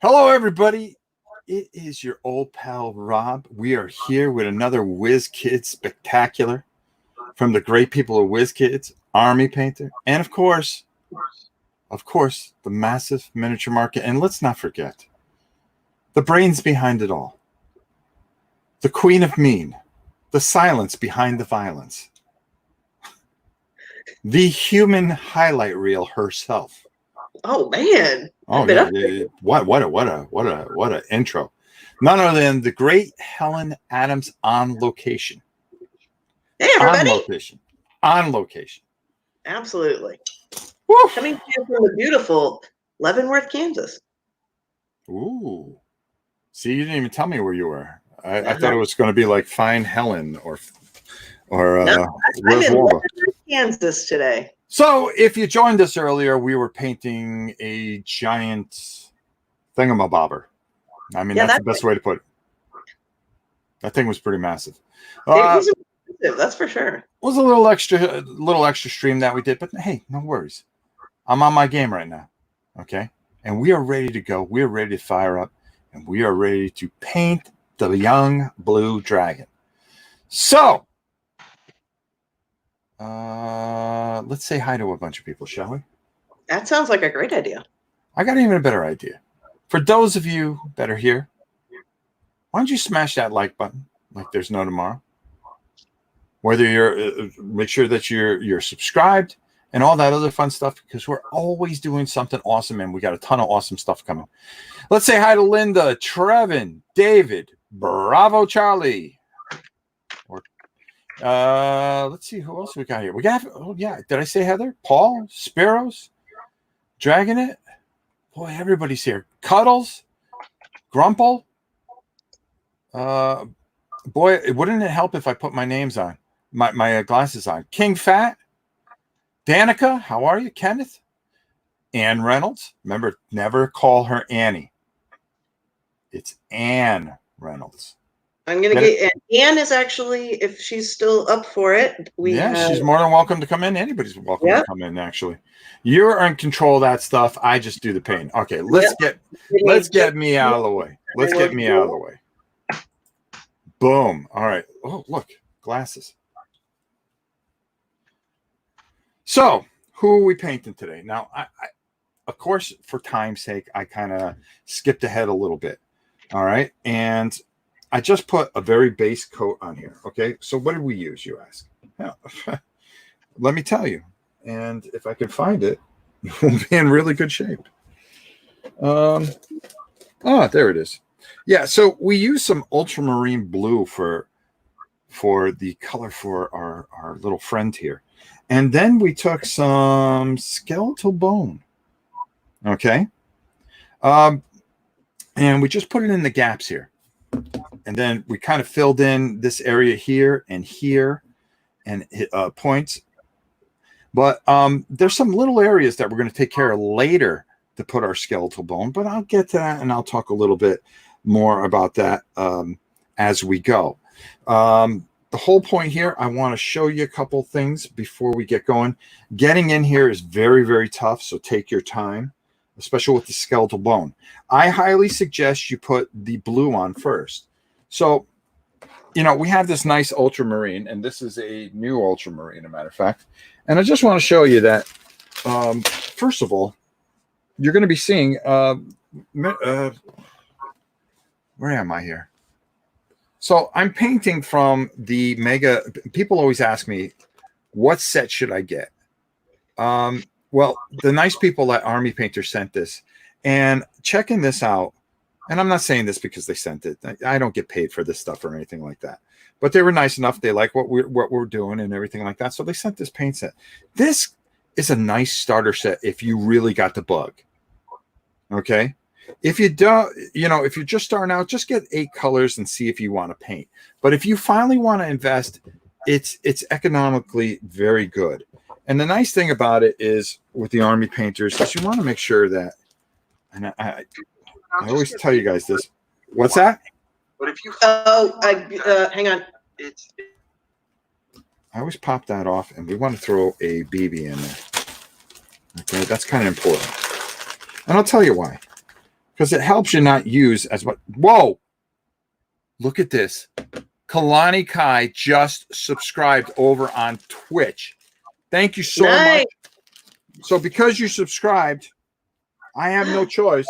Hello, everybody. It is your old pal Rob. We are here with another Wizkids spectacular from the great people of Wizkids, Army Painter, and of course, the massive miniature market. And let's not forget the brains behind it all, the Queen of Mean, the silence behind the violence, the human highlight reel herself. Oh man! Oh yeah. What a intro! None other than the great Helen Adams on location. Hey everybody! On location. Absolutely. Woo. Coming to you from the beautiful Leavenworth, Kansas. Ooh. See, you didn't even tell me where you were. I thought it was going to be like Fine Helen or no, I'm in Leavenworth, Kansas today. So if you joined us earlier, we were painting a giant thingamabobber. I mean, that's the best way to put it. That thing was pretty massive. It was impressive, that's for sure. It was a little extra stream that we did, but hey, no worries. I'm on my game right now, okay? And we are ready to go. We are ready to fire up, and we are ready to paint the young blue dragon. So, let's say hi to a bunch of people, shall we? That sounds like a great idea. I got even a better idea. For those of you that are here, why don't you smash that like button like there's no tomorrow? Whether you're make sure that you're subscribed and all that other fun stuff, because we're always doing something awesome and we got a ton of awesome stuff coming. Let's say hi to Linda, Trevin, David, Bravo Charlie. Let's see who else we got here. We got, oh yeah, did I say Heather? Paul, Spiros, Dragonet. Boy, everybody's here. Cuddles, Grumple. Boy, wouldn't it help if I put my names on, my glasses on? King Fat, Danica, how are you? Kenneth, Ann Reynolds. Remember, never call her Annie. It's Ann Reynolds. I'm going to get Anne is actually, if she's still up for it. She's more than welcome to come in. Anybody's welcome to come in, actually. You're in control of that stuff. I just do the paint. Okay, let's get me out of the way. Let's get me out of the way. Boom. All right. Oh, look, glasses. So, who are we painting today? Now, I of course, for time's sake, I kind of skipped ahead a little bit. All right, and I just put a very base coat on here. Okay, so what did we use, you ask? Yeah. Let me tell you. And if I can find it, we'll be in really good shape. Oh, there it is. Yeah, so we use some ultramarine blue for the color for our little friend here. And then we took some skeletal bone. Okay. And we just put it in the gaps here. And then we kind of filled in this area here and points. But there's some little areas that we're going to take care of later to put our skeletal bone. But I'll get to that, and I'll talk a little bit more about that as we go. The whole point here, I want to show you a couple things before we get going. Getting in here is very, very tough, so take your time, especially with the skeletal bone. I highly suggest you put the blue on first. So, you know, we have this nice ultramarine, and this is a new ultramarine, as a matter of fact. And I just want to show you that, first of all, you're going to be seeing, where am I here? So I'm painting from the Mega. People always ask me, what set should I get? Well, the nice people at Army Painter sent this, and checking this out, and I'm not saying this because they sent it. I don't get paid for this stuff or anything like that. But they were nice enough. They like what we're doing and everything like that. So they sent this paint set. This is a nice starter set if you really got the bug. Okay. If you don't, you know, if you're just starting out, just get 8 colors and see if you want to paint. But if you finally want to invest, it's economically very good. And the nice thing about it is with the Army Painters is you want to make sure that, and I always tell you guys this. What's that? What if you? Hang on. I always pop that off, and we want to throw a BB in there. Okay, that's kind of important. And I'll tell you why. because it helps you not use as much. Whoa, look at this. Kalani Kai just subscribed over on Twitch. Thank you so much. So because you subscribed, I have no choice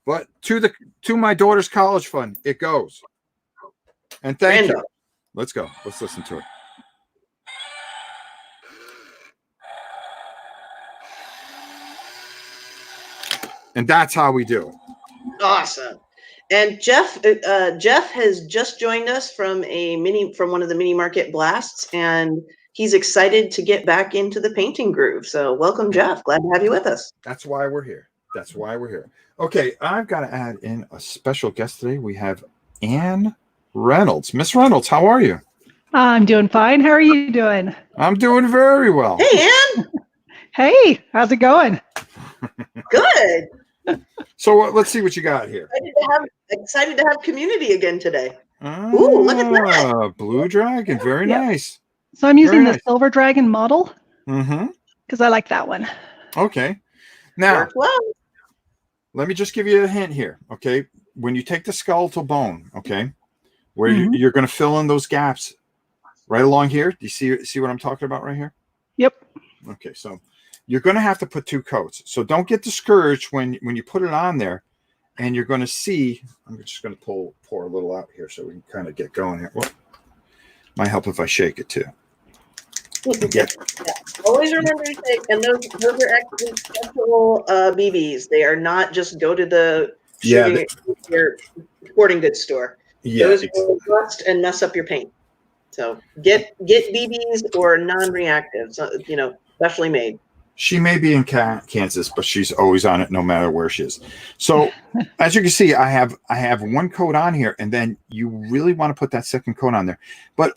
but to my daughter's college fund. It goes. And thank you. Let's go. Let's listen to it. And that's how we do it. Awesome. And Jeff has just joined us from one of the mini market blasts, and he's excited to get back into the painting groove. So welcome, Jeff. Glad to have you with us. That's why we're here. That's why we're here. Okay, I've got to add in a special guest today. We have Ann Reynolds. Miss Reynolds, how are you? I'm doing fine. How are you doing? I'm doing very well. Hey, Ann. Hey, how's it going? Good. So let's see what you got here. Excited to have community again today. Ooh, look at that. Blue dragon. Very nice. So I'm using the silver dragon model because I like that one. Okay. Now, let me just give you a hint here. Okay. When you take the skeletal bone, okay, where you're going to fill in those gaps right along here. Do you see what I'm talking about right here? Yep. Okay. So you're going to have to put 2 coats. So don't get discouraged when you put it on there, and you're going to see. I'm just going to pour a little out here so we can kind of get going here. Well, might help if I shake it too. Yeah. Always remember to take, and those are actually special BBs. They are not just go to the your sporting goods store. Yeah, those will rust and mess up your paint. So get BBs or non-reactive, specially made. She may be in Kansas, but she's always on it no matter where she is. So as you can see, I have 1 coat on here, and then you really want to put that second coat on there. But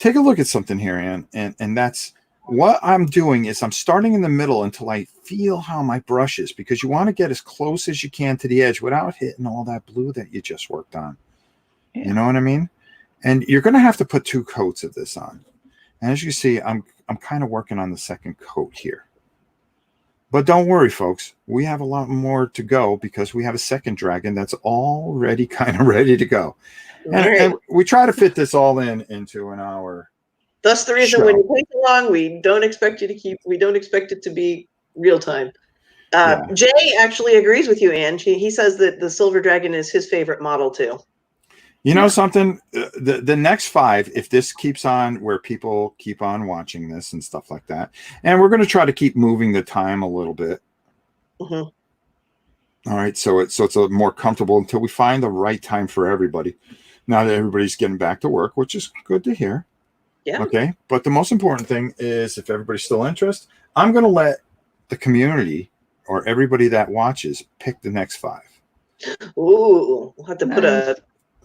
take a look at something here, Ann, and that's what I'm doing is I'm starting in the middle until I feel how my brush is, because you want to get as close as you can to the edge without hitting all that blue that you just worked on. Yeah. You know what I mean? And you're going to have to put 2 coats of this on. And as you see, I'm kind of working on the second coat here. But don't worry, folks. We have a lot more to go because we have a second dragon that's already kind of ready to go. And we try to fit this all into an hour. That's the reason when you paint along, we don't expect it to be real time. Jay actually agrees with you, Ann. He says that the silver dragon is his favorite model too. You know something? The next 5, if this keeps on where people keep on watching this and stuff like that, and we're going to try to keep moving the time a little bit. All right, so it's a more comfortable until we find the right time for everybody. Now that everybody's getting back to work, which is good to hear. Yeah. Okay, but the most important thing is if everybody's still interested, I'm going to let the community or everybody that watches pick the next 5. Ooh, we'll have to put a.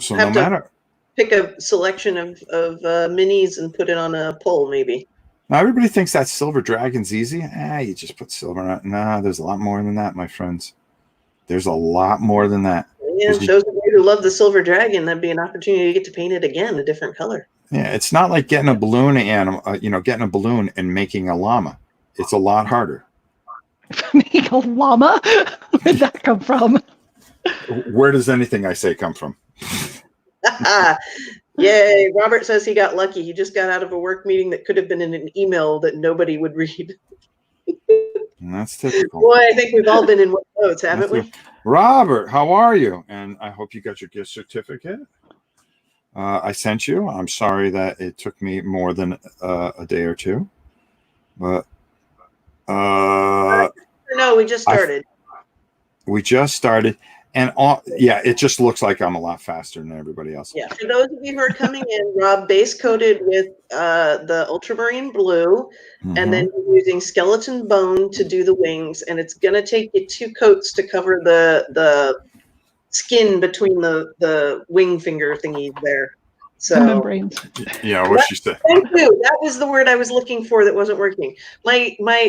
So no matter, pick a selection of minis and put it on a poll, maybe. Now everybody thinks that silver dragon's easy. You just put silver on it. Nah, there's a lot more than that, my friends. There's a lot more than that. Yeah, it shows the who love the silver dragon. That'd be an opportunity to get to paint it again, a different color. Yeah, it's not like getting a balloon animal. Getting a balloon and making a llama. It's a lot harder. Making a llama? Where did that come from? Where does anything I say come from? Yay, Robert says he got lucky. He just got out of a work meeting that could have been in an email that nobody would read. That's typical. Boy, I think we've all been in one of those, haven't we? Robert, how are you? And I hope you got your gift certificate. I sent you. I'm sorry that it took me more than a day or 2. But no, we just started. We just started. And it just looks like I'm a lot faster than everybody else. Yeah. For those of you who are coming in, Rob base coated with the ultramarine blue, and then using skeleton bone to do the wings. And it's going to take you 2 coats to cover the skin between the wing finger thingies there. So the membranes. Yeah, what she said. Thank you. That was the word I was looking for that wasn't working.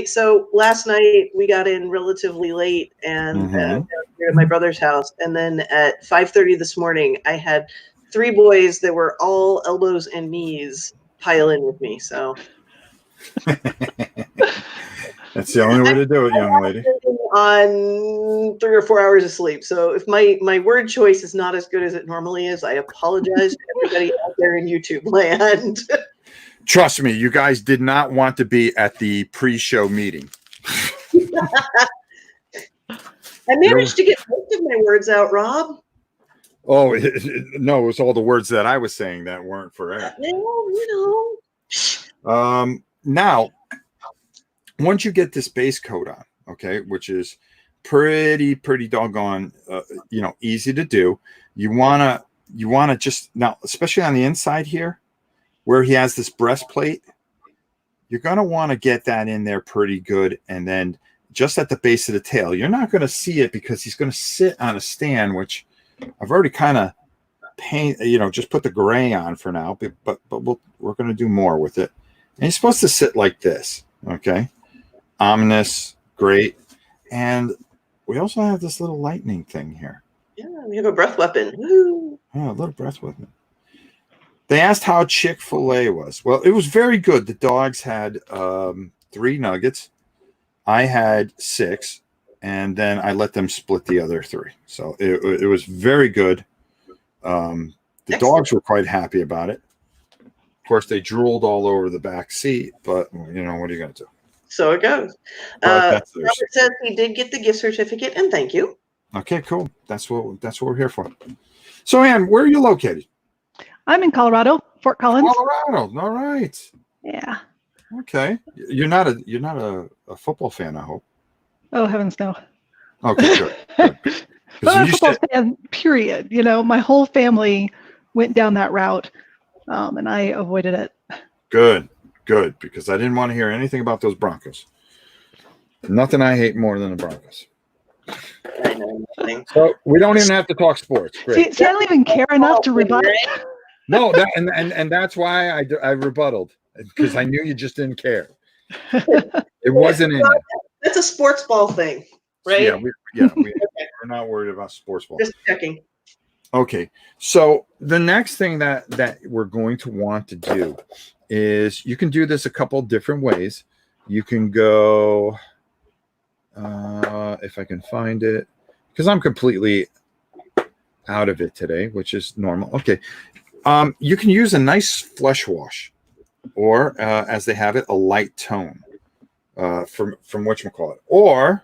So last night we got in relatively late and at my brother's house, and then at 5:30 this morning I had 3 boys that were all elbows and knees pile in with me. So that's the only way to do it, young lady. on 3 or 4 hours of sleep. So if my word choice is not as good as it normally is, I apologize to everybody out there in YouTube land. Trust me, you guys did not want to be at the pre-show meeting. I managed to get most of my words out, Rob. Oh, no, it was all the words that I was saying that weren't for air. You Now, once you get this base coat on, okay, which is pretty doggone, easy to do. You wanna just now, especially on the inside here, where he has this breastplate, you're gonna want to get that in there pretty good, and then just at the base of the tail, you're not going to see it because he's going to sit on a stand, which I've already kind of just put the gray on for now, but we're going to do more with it. And he's supposed to sit like this, okay? Ominous, great. And we also have this little lightning thing here. Yeah, we have a breath weapon. Woo. Yeah, a little breath weapon. They asked how Chick-fil-A was. Well, it was very good. The dogs had 3 nuggets. I had 6, and then I let them split the other 3. So it was very good. The dogs were quite happy about it. Of course, they drooled all over the back seat, but what are you going to do? So it goes. Robert says he did get the gift certificate, and thank you. Okay, cool. That's what we're here for. So, Ann, where are you located? I'm in Colorado, Fort Collins. Colorado. All right. Yeah. Okay. You're not a football fan, I hope. Oh, heavens no. Okay, good. But I'm a football fan, period. My whole family went down that route, and I avoided it. Good, because I didn't want to hear anything about those Broncos. Nothing I hate more than the Broncos. I know nothing. So we don't even have to talk sports. Great. See, I don't even care enough to rebut. No, and that's why I rebutted, because I knew you just didn't care. It wasn't in you. That's a sports ball thing, right? Yeah, we're not worried about sports ball. Just checking. Okay, so the next thing that we're going to want to do is, you can do this a couple different ways. You can go, if I can find it, because I'm completely out of it today, which is normal. Okay, you can use a nice flesh wash, or as they have it, a light tone from whatchamacallit, or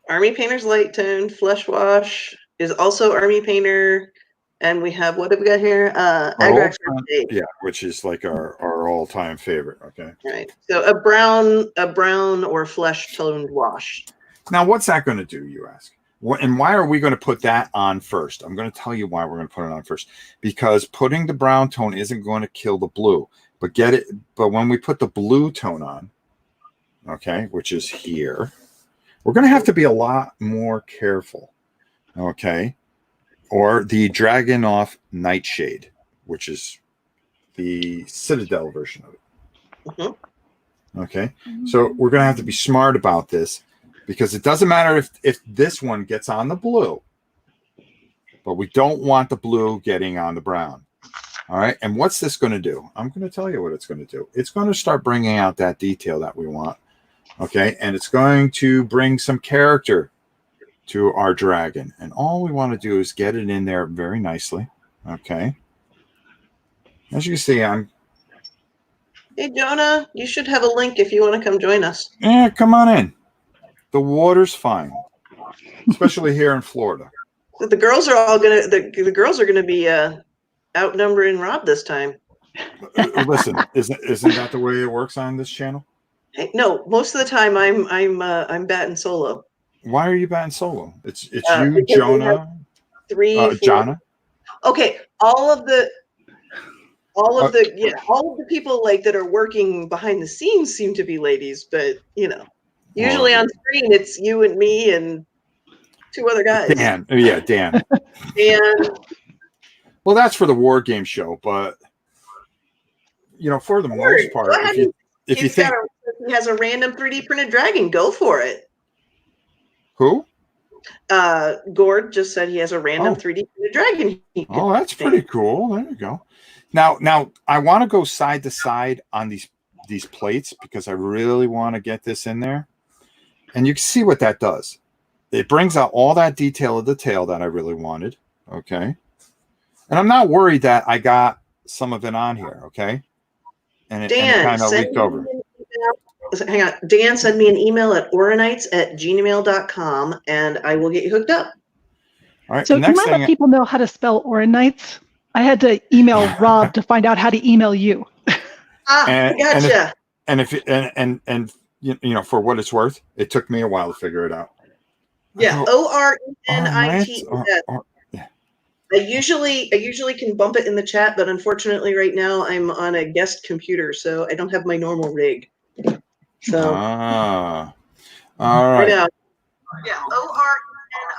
Army Painter's light tone flesh wash is also Army Painter, and we have, what have we got here? Agrax, which is like our all-time favorite. Okay, right. So a brown or flesh toned wash. Now, what's that going to do, you ask? And why are we going to put that on first? I'm going to tell you why we're going to put it on first. Because putting the brown tone isn't going to kill the blue. But when we put the blue tone on, okay, which is here, we're going to have to be a lot more careful, okay? Or the Dragunov Nightshade, which is the Citadel version of it. Mm-hmm. Okay, so we're going to have to be smart about this, because it doesn't matter if this one gets on the blue, but we don't want the blue getting on the brown. All right, and what's this going to do? I'm going to tell you what it's going to do. It's going to start bringing out that detail that we want, okay? And it's going to bring some character to our dragon. And all we want to do is get it in there very nicely, okay? As you can see, Hey, Jonah, you should have a link if you want to come join us. Yeah, come on in. The water's fine, especially here in Florida. The girls are all gonna. The girls are gonna be outnumbering Rob this time. Listen, isn't that the way it works on this channel? Hey, no, most of the time I'm batting solo. Why are you batting solo? It's you, Jonah, 3, 4. Jonna. Okay, all of the people like that are working behind the scenes seem to be ladies, but usually on screen it's you and me and 2 other guys. Dan. And well, that's for the war game show, but for the most part, if you think he has a random 3D printed dragon, go for it. Who? Gord just said he has a random 3D printed dragon. Oh, that's pretty cool. There you go. Now I want to go side to side on these plates, because I really want to get this in there, and you can see what that does. it brings out all that detail of the tail that I really wanted. Okay. And I'm not worried that I got some of it on here. Okay. And it Dan, kind of send leaked me over. an email. Hang on. Dan, send me an email at oranites@gmail.com and I will get you hooked up. All right. So you Next might let thing, people know how to spell Oranites. I had to email Rob to find out how to email you. I gotcha. and you know, for what it's worth, it took me a while to figure it out. Yeah, Oranites, ORENITES. I usually can bump it in the chat, but unfortunately right now I'm on a guest computer, so I don't have my normal rig. So all I right. know. Yeah,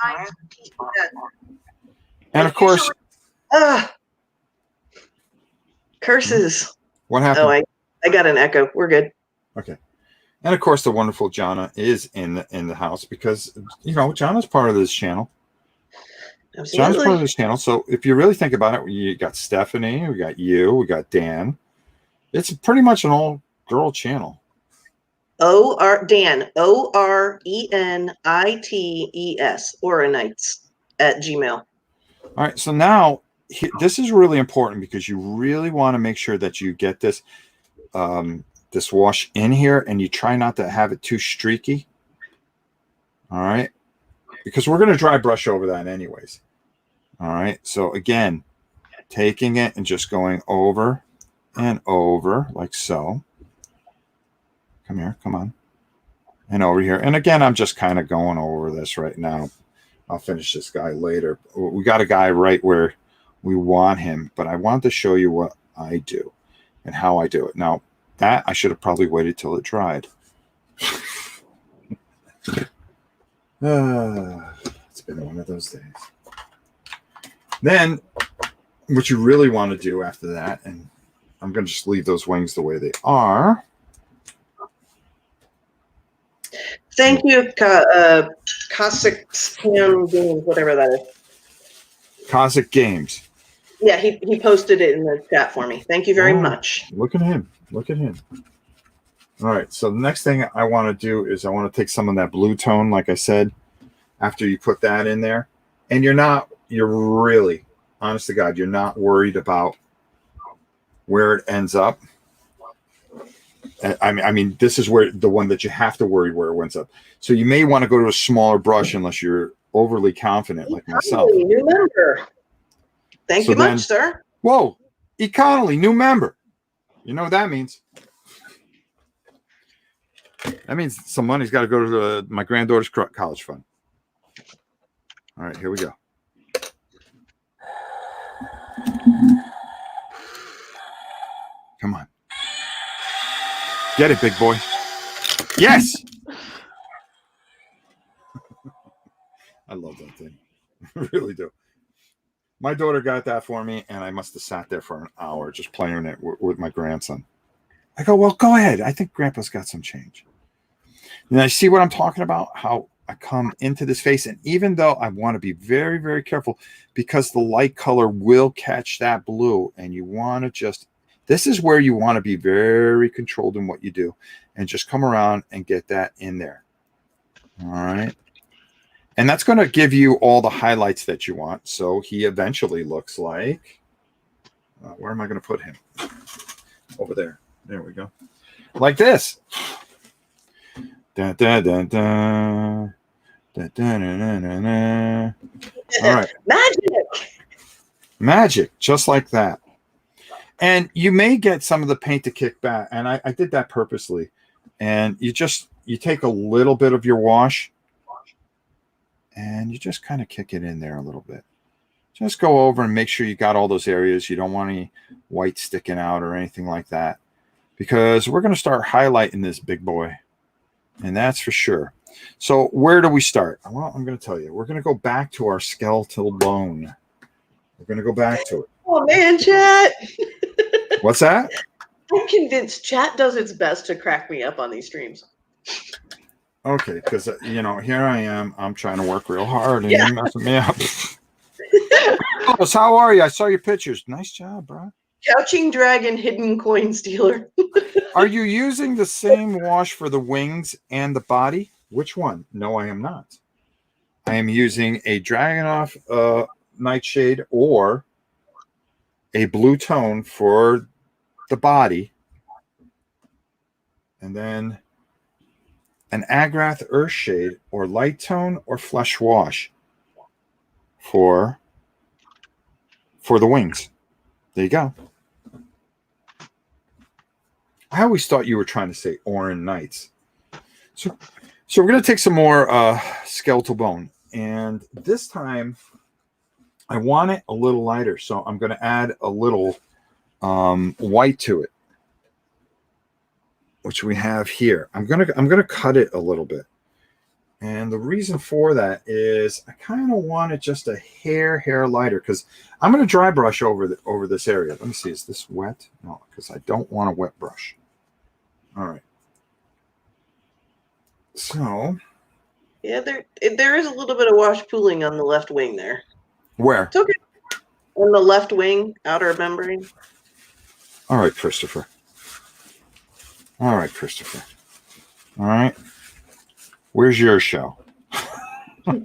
ORENITES. And of course, curses. What happened? Oh, I got an echo. We're good. Okay. And of course, the wonderful Jonna is in the house because, you know, Jonna's part of this channel. Absolutely. Jonna's part of this channel. So if you really think about it, you got Stephanie, we got you, we got Dan. It's pretty much an all-girl channel. Dan, ORENITES, Oranites@gmail. All right. So now this is really important because you really want to make sure that you get this this wash in here and you try not to have it too streaky. All right. Because we're going to dry brush over that anyways. All right. So again, taking it and just going over and over like so. Come here. Come on. And over here. And again, I'm just kind of going over this right now. I'll finish this guy later. We got a guy right where we want him, but I want to show you what I do and how I do it. Now, that I should have probably waited till it dried. It's been one of those days. Then, what you really want to do after that, and I'm going to just leave those wings the way they are. Thank you, Cossack Games, whatever that is. Cossack Games. Yeah, he posted it in the chat for me. Thank you very much. Look at him. Look at him. All right. So the next thing I want to do is I want to take some of that blue tone, like I said, after you put that in there. And you're really, honest to God, you're not worried about where it ends up. I mean, this is where the one that you have to worry where it ends up. So you may want to go to a smaller brush unless you're overly confident like myself. New member. Thank you much, sir. Whoa, Economy, new member. You know what that means? That means some money's got to go to my granddaughter's college fund. All right, here we go. Come on. Get it, big boy. Yes! I love that thing. I really do. My daughter got that for me, and I must have sat there for an hour just playing it with my grandson. I go, well, go ahead. I think Grandpa's got some change. And I see what I'm talking about, how I come into this face. And even though I want to be very, very careful because the light color will catch that blue, and you want to just, this is where you want to be very controlled in what you do and just come around and get that in there. All right. And that's going to give you all the highlights that you want. So he eventually looks like, where am I going to put him? Over there. There we go. Like this. Da, da, da, da. Da, da, da, da, da, da. All right. Magic. Just like that. And you may get some of the paint to kick back. And I did that purposely. And you take a little bit of your wash and you just kind of kick it in there a little bit. Just go over and make sure you got all those areas. You don't want any white sticking out or anything like that, because we're going to start highlighting this big boy, and that's for sure. So where do we start? Well, I'm going to tell you. We're going to go back to our skeletal bone. We're going to go back to it. Oh, man, chat. What's that? I'm convinced chat does its best to crack me up on these streams. Okay, because, you know, here I am. I'm trying to work real hard, and you're messing me up. How are you? I saw your pictures. Nice job, bro. Couching Dragon Hidden Coin Stealer. Are you using the same wash for the wings and the body? Which one? No, I am not. I am using a Dragunov nightshade or a blue tone for the body, and then an Agrath Earthshade or light tone or flesh wash for the wings. There you go. I always thought you were trying to say Orin Knights. So we're going to take some more skeletal bone, and this time I want it a little lighter, so I'm going to add a little white to it, which we have here. I'm gonna cut it a little bit, and the reason for that is I kind of want it just a hair lighter, because I'm going to dry brush over this area. Let me see, is this wet? No, because I don't want a wet brush. All right. So Yeah, there is a little bit of wash pooling on the left wing there. Where? It's okay. On the left wing, outer membrane. All right, Christopher. All right, Christopher. All right. Where's your show? No,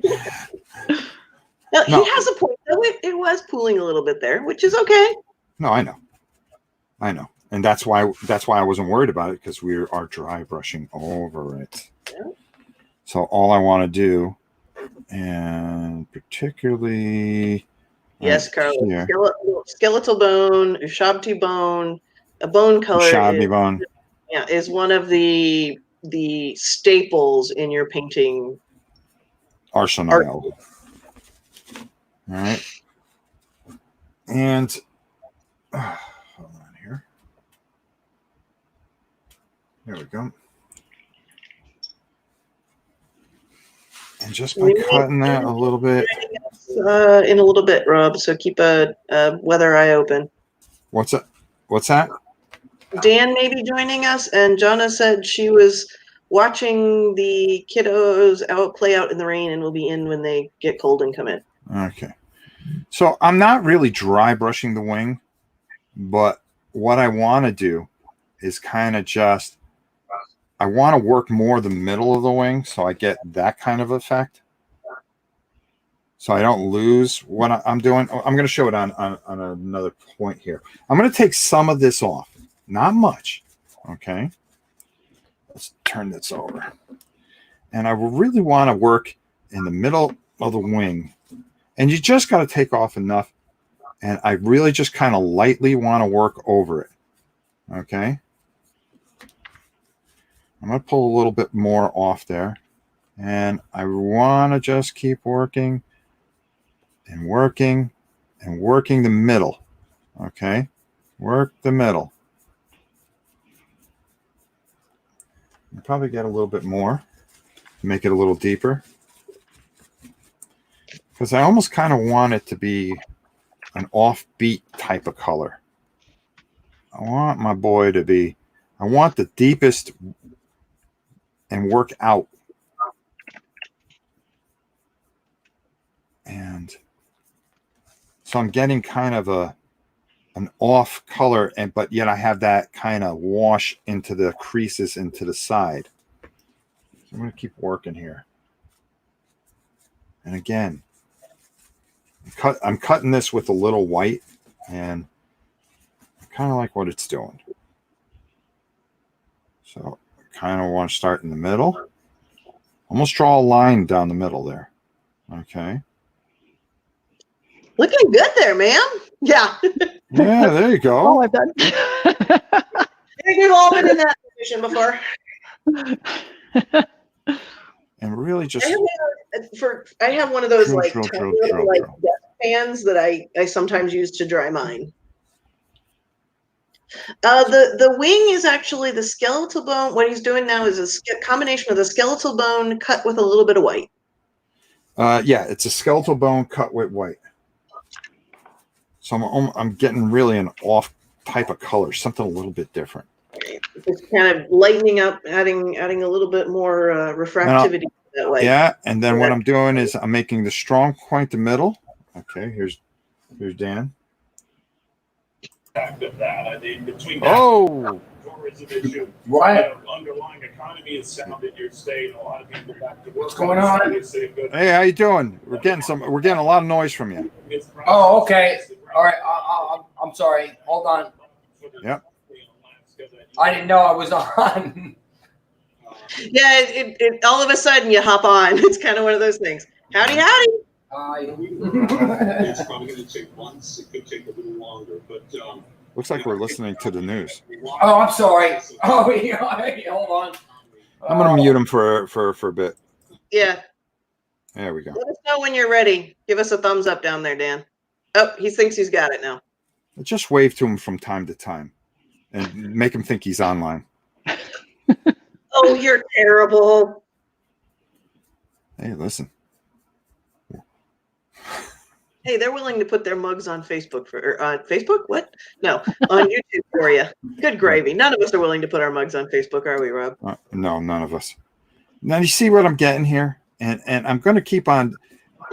he has a point, though. It was pooling a little bit there, which is okay. No, I know. And that's why I wasn't worried about it, because we are dry brushing over it. Yeah. So all I want to do, and particularly yes, Carl, skeletal bone, Ushabti bone, a bone color is one of the staples in your painting arsenal. All right. And hold on here. There we go. And just by cutting that a little bit. In a little bit, Rob, so keep a weather eye open. What's that? Dan may be joining us, and Jonna said she was watching the kiddos play out in the rain and will be in when they get cold and come in. Okay. So I'm not really dry brushing the wing, but what I want to do is kind of just, I want to work more the middle of the wing so I get that kind of effect. So I don't lose what I'm doing. I'm going to show it on another point here. I'm going to take some of this off. Not much. Okay. Let's turn this over. And I really want to work in the middle of the wing. And you just got to take off enough. And I really just kind of lightly want to work over it. Okay. I'm going to pull a little bit more off there. And I want to just keep working and working and working the middle. Okay. Work the middle. You probably get a little bit more. Make it a little deeper. Because I almost kind of want it to be an offbeat type of color. I want my boy to be, I want the deepest and work out. And so I'm getting kind of an off color, but yet I have that kind of wash into the creases into the side. So I'm going to keep working here. And again, I'm cutting this with a little white, and I kind of like what it's doing. So I kind of want to start in the middle. Almost draw a line down the middle there. Okay. Looking good there, ma'am. Yeah. Yeah, there you go. All I've done. We've all been in that position before. And really just I have one of those like desk fans that I sometimes use to dry mine. The wing is actually the skeletal bone. What he's doing now is a combination of the skeletal bone cut with a little bit of white. Yeah, it's a skeletal bone cut with white. So I'm getting really an off type of color, something a little bit different. Just kind of lightening up, adding a little bit more refractivity that way. Yeah, and then what I'm doing is I'm making the strong point the middle. Okay, here's Dan. Of that, I mean, between oh, What? Underlying economy is sound in your state. A lot of people back to work. What's going on? Hey, how you doing? We're getting a lot of noise from you. Oh, okay. All right. I'm sorry. Hold on. Yep. I didn't know I was on. Yeah, it all of a sudden you hop on. It's kind of one of those things. Howdy, howdy. It's probably going to take months. It could take a little longer, but Looks like we're listening to the news. Oh, I'm sorry. Oh, yeah, hold on. I'm gonna mute him for a bit. Yeah. There we go. Let us know when you're ready. Give us a thumbs up down there, Dan. Oh, he thinks he's got it now. Just wave to him from time to time, and make him think he's online. Oh, you're terrible. Hey, listen. Hey, they're willing to put their mugs on Facebook Facebook? What? No, on YouTube for you. Good gravy. None of us are willing to put our mugs on Facebook, are we, Rob? No, none of us. Now you see what I'm getting here, and I'm going to keep on.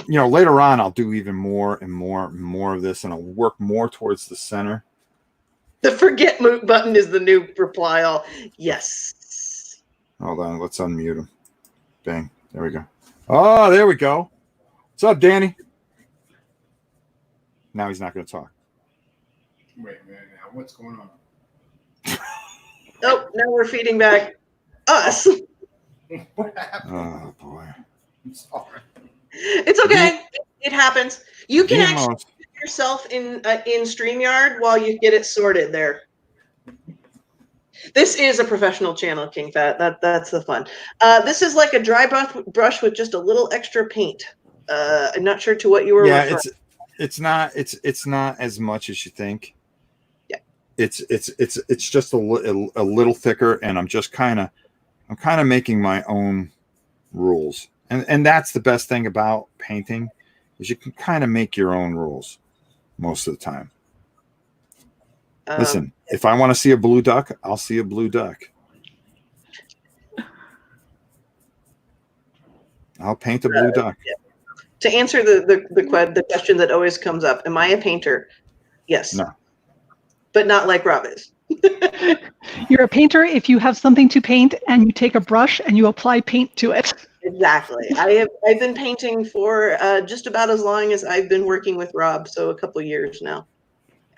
Later on, I'll do even more and more of this, and I'll work more towards the center. The forget mute button is the new reply all. Yes. Hold on, let's unmute him. Bang. There we go. Oh, there we go. What's up, Danny? Now he's not going to talk. Wait a minute now. What's going on? Oh, now we're feeding back us. What happened? Oh, boy. I'm sorry. It's okay. It happens. You can actually DMOs. put yourself in StreamYard while you get it sorted there. This is a professional channel, King Fat. That's the fun. This is like a dry brush with just a little extra paint. I'm not sure to what you were referring. It's not as much as you think. Yeah. It's just a little thicker, and I'm kind of making my own rules. And that's the best thing about painting, is you can kind of make your own rules most of the time. Listen, if I want to see a blue duck, I'll see a blue duck. I'll paint a blue duck. Yeah. To answer the question that always comes up, am I a painter? Yes. No. But not like Rob is. You're a painter if you have something to paint and you take a brush and you apply paint to it. Exactly. I've been painting for just about as long as I've been working with Rob, so a couple years now.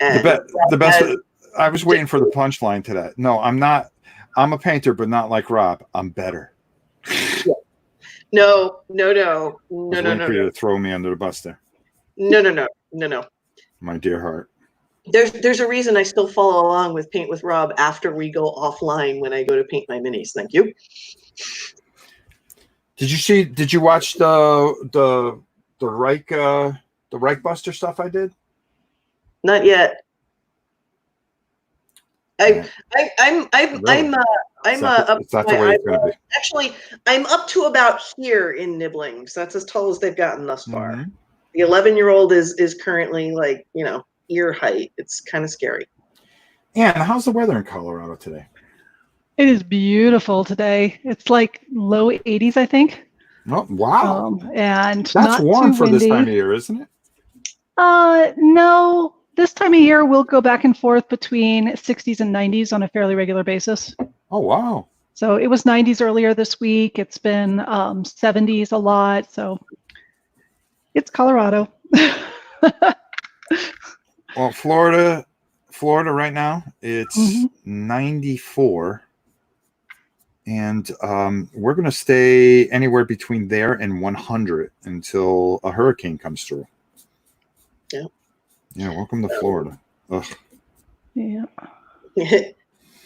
And The best. I was waiting for the punchline to that. No, I'm not. I'm a painter, but not like Rob. I'm better. No. For you to throw me under the bus there. No. My dear heart. There's a reason I still follow along with Paint with Rob after we go offline when I go to paint my minis. Thank you. Did you watch the Reich Buster stuff I did? Not yet. I'm actually I'm up to about here in nibblings. That's as tall as they've gotten thus far. Mm-hmm. The 11-year-old is currently like, ear height. It's kind of scary. And how's the weather in Colorado today? It is beautiful today. It's like low 80s, I think. Oh, wow. And that's not warm too for this windy. time of year, isn't it? No. This time of year, we'll go back and forth between 60s and 90s on a fairly regular basis. Oh, wow. So it was 90s earlier this week. It's been 70s a lot. So it's Colorado. Well, Florida right now, it's 94. And we're going to stay anywhere between there and 100 until a hurricane comes through. Yeah. Yeah, welcome to Florida. Ugh. Yeah.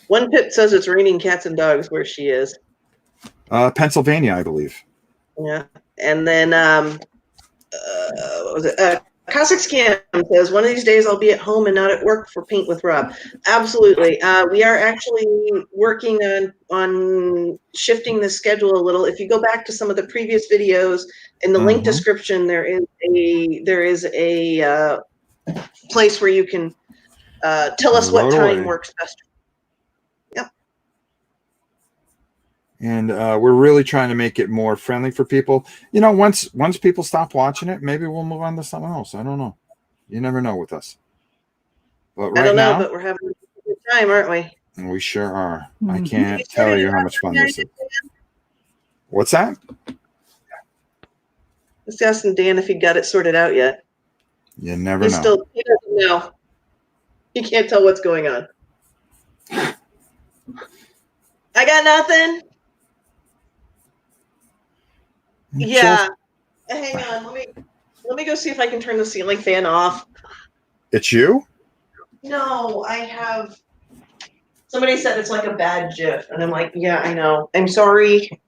One Pip says it's raining cats and dogs where she is. Pennsylvania, I believe. Yeah. And then, what was it? Kazakhstan says, one of these days I'll be at home and not at work for Paint with Rob. Absolutely. We are actually working on shifting the schedule a little. If you go back to some of the previous videos, in the link description, there is a place where you can tell us what time works best. Yep. And we're really trying to make it more friendly for people. Once people stop watching it, maybe we'll move on to something else. I don't know. You never know with us. But right I don't know, now, but we're having a good time, aren't we? We sure are. I Mhm. can't tell you how much fun this is. What's that? Just asking Dan if he got it sorted out yet. You never He know. he doesn't know. He can't tell what's going on. I got nothing. Yeah. Hang on. Let me go see if I can turn the ceiling fan off. It's you? No, I have. Somebody said it's like a bad GIF, and I'm like, yeah, I know. I'm sorry.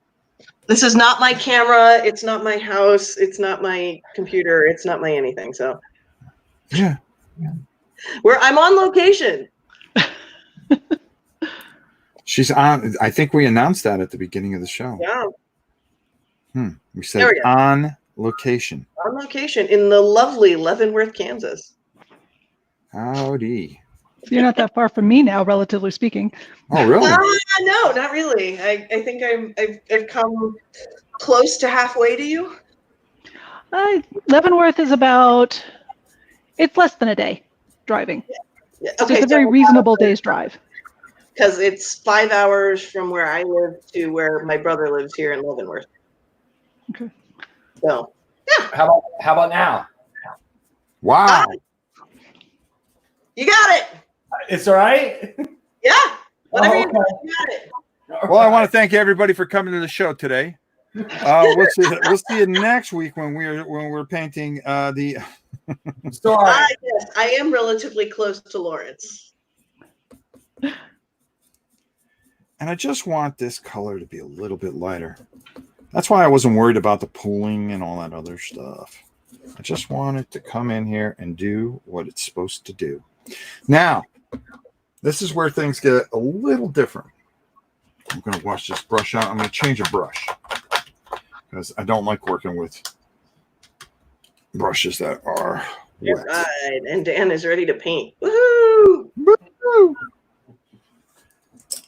This is not my camera. It's not my house. It's not my computer. It's not my anything. So Yeah. I'm on location. She's on. I think we announced that at the beginning of the show. Yeah. We said There we go. on location. On location in the lovely Leavenworth, Kansas. Howdy. You're not that far from me now, relatively speaking. Oh, really? No, not really. I think I've come close to halfway to you. Leavenworth is it's less than a day driving. Yeah. So it's a very reasonable day's drive. Because it's 5 hours from where I live to where my brother lives here in Leavenworth. Okay. So, yeah. How about now? Wow. You got it. It's all right. Yeah. Whatever Oh, you okay. got, you got it. Well, I want to thank everybody for coming to the show today. We'll see you next week when we're painting the. Sorry. Yes, I am relatively close to Lawrence. And I just want this color to be a little bit lighter. That's why I wasn't worried about the pooling and all that other stuff. I just want it to come in here and do what it's supposed to do. Now, this is where things get a little different. I'm going to wash this brush out. I'm going to change a brush because I don't like working with brushes that are wet. Right, and Dan is ready to paint. Woohoo! Woo!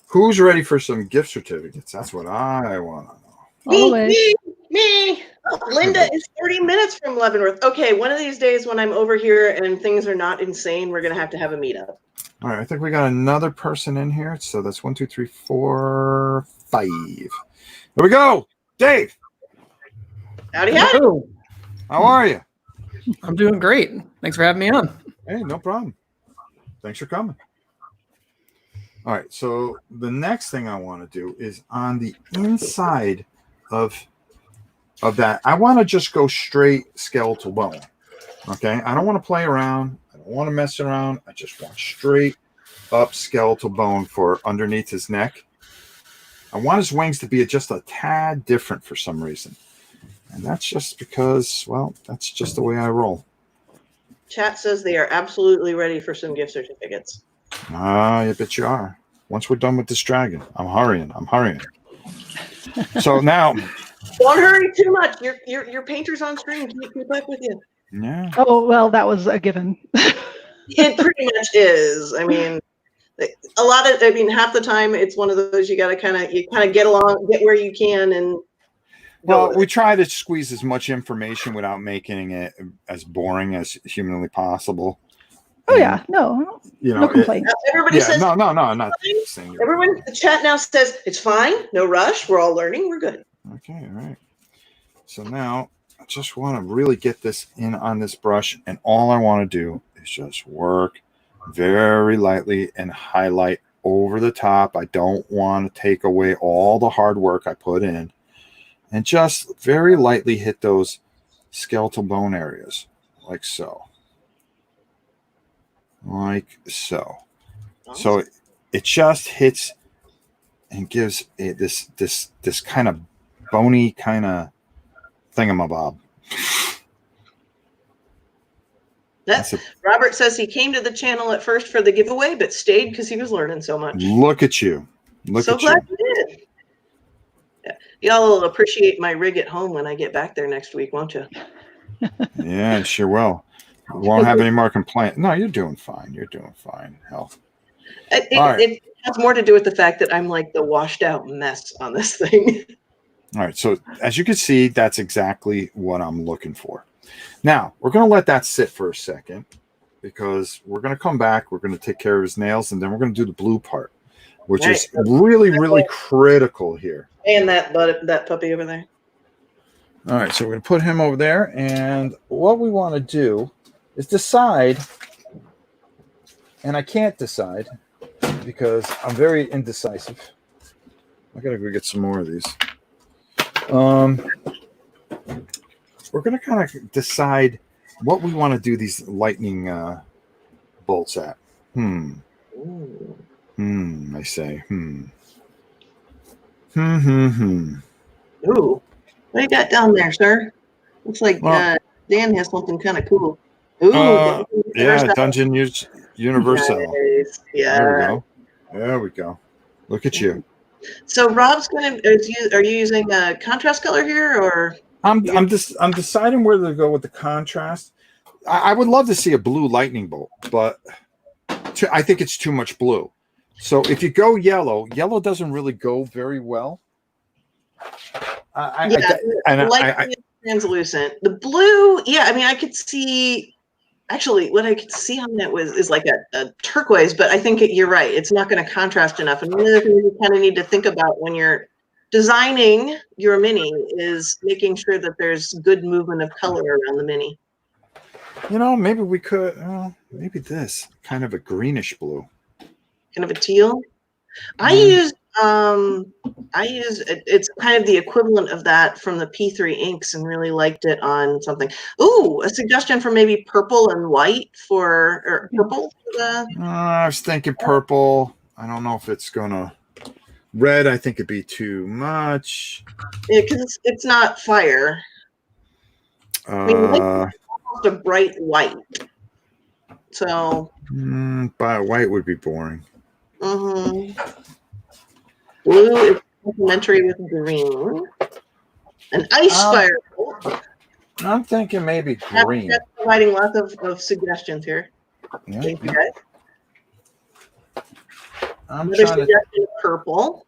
Who's ready for some gift certificates? That's what I want to know. All the way. Me. Oh, Linda is 30 minutes from Leavenworth. Okay, one of these days when I'm over here and things are not insane, we're going to have a meetup. All right, I think we got another person in here. So that's 1, 2, 3, 4, 5. Here we go. Dave, Howdy. Hello. how are you? I'm doing great. Thanks for having me on. Hey, no problem. Thanks for coming. All right, so the next thing I want to do is on the inside of that. I want to just go straight skeletal bone. Okay, I don't want to play around. I don't want to mess around. I just want straight up skeletal bone for underneath his neck. I want his wings to be just a tad different for some reason. And that's just because, well, that's just the way I roll. Chat says they are absolutely ready for some gift certificates. I bet you are. Once we're done with this dragon, I'm hurrying. So now, Don't hurry too much. Your painter's on screen. Can't keep up with you. yeah. Oh, well, that was a given. It pretty much is. I mean, half the time it's one of those you got to kind of get along, get where you can, and Well, we try to squeeze as much information without making it as boring as humanly possible. Oh yeah, no complaints. Everybody says no, I'm not saying you're everyone. The chat now says it's fine, no rush. We're all learning. We're good. okay. All right. So now I just want to really get this in on this brush, and all I want to do is just work very lightly and highlight over the top. I don't want to take away all the hard work I put in, and just very lightly hit those skeletal bone areas, like so. Like so. So it just hits and gives it this kind of bony kind of thingamabob. Robert says he came to the channel at first for the giveaway, but stayed because he was learning so much. Look at you. So glad you did. Yeah. Y'all will appreciate my rig at home when I get back there next week, won't you? Yeah, sure will. Won't have any more complaints. No, you're doing fine. Hell. It has more to do with the fact that I'm like the washed out mess on this thing. All right. So as you can see, that's exactly what I'm looking for. Now, we're going to let that sit for a second because we're going to come back. We're going to take care of his nails, and then we're going to do the blue part. which Right. is really, really critical here. And that puppy over there. All right, so we're going to put him over there, and what we want to do is decide, and I can't decide because I'm very indecisive. I got to go get some more of these. We're going to kind of decide what we want to do these lightning bolts at. I say. Ooh, what do you got down there, sir? Looks like Dan has something kind of cool. Ooh, yeah, Dungeon Universal. Nice. Yeah. There we go. There we go. Look at you. So Rob's gonna. Are you using a contrast color here, or? I'm deciding whether to go with the contrast. I would love to see a blue lightning bolt, but I think it's too much blue. So if you go yellow doesn't really go very well. Lightning is translucent. The blue, yeah. I mean, I could see. Actually, what I could see on that is like a turquoise, but I think you're right. It's not going to contrast enough. And one of the things you kind of need to think about when you're designing your mini is making sure that there's good movement of color around the mini. You know, maybe we could, maybe this kind of a greenish blue. Kind of a teal. I use it's kind of the equivalent of that from the P3 inks and really liked it on something. Ooh, a suggestion for maybe purple and white or purple for the I was thinking purple. I don't know if it's gonna red. I think it'd be too much. Yeah, because it's not fire. I mean, almost a bright white. So but white would be boring. Blue is complementary with green. An ice fire. I'm thinking maybe green. That's providing lots of suggestions here. Yeah, Thank you guys. I'm Another trying suggestion: purple.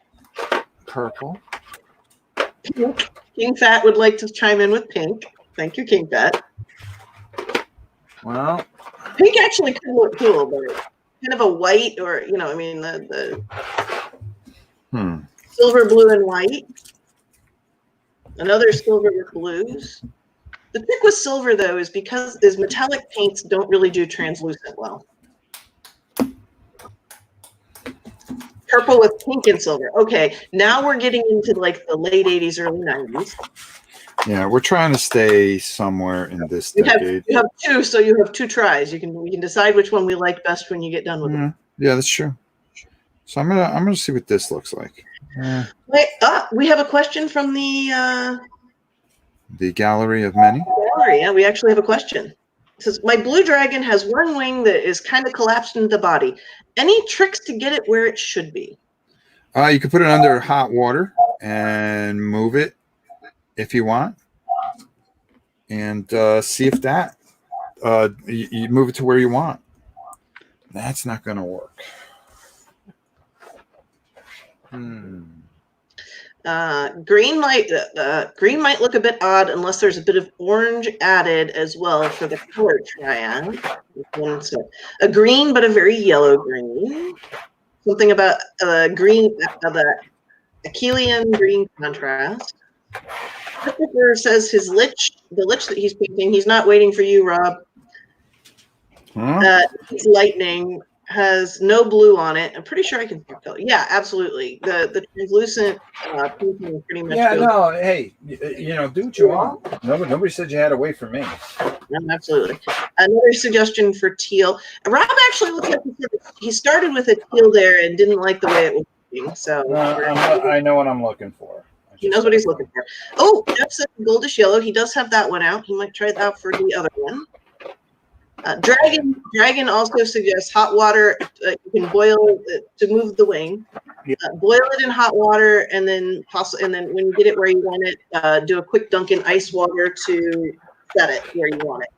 Purple. Pink. King Fat would like to chime in with pink. Thank you, King Fat. Well, pink actually could look cool, but kind of a white, or I mean the silver, blue, and white. Another silver with blues. The trick with silver, though, is because metallic paints don't really do translucent well. Purple with pink and silver. Okay, now we're getting into like the late 80s, early 90s. Yeah, we're trying to stay somewhere in this decade. You have two, so you have two tries. We can decide which one we like best when you get done with it. Yeah, that's true. So I'm gonna see what this looks like. Wait, we have a question from the gallery of many. Gallery. Yeah, we actually have a question. It says, my blue dragon has one wing that is kind of collapsed into the body. Any tricks to get it where it should be? You can put it under hot water and move it if you want, and see if that you move it to where you want. That's not going to work. Green might look a bit odd unless there's a bit of orange added as well for the color triad. So a green, but a very yellow green. Something about green, the Achillean green contrast. Christopher says the lich that he's painting, he's not waiting for you, Rob. His lightning has no blue on it. I'm pretty sure I can color. Yeah, absolutely. The translucent painting pretty much. Yeah, no, hey, do what you want. Nobody said you had to wait for me. Absolutely. Another suggestion for teal. Rob actually looks like he started with a teal there and didn't like the way it was looking. So I know what I'm looking for. He knows what he's looking for. Oh, Jeff said goldish yellow. He does have that one out. He might try that for the other one. Dragon also suggests hot water. You can boil it to move the wing. Boil it in hot water, and then when you get it where you want it, do a quick dunk in ice water to set it where you want it.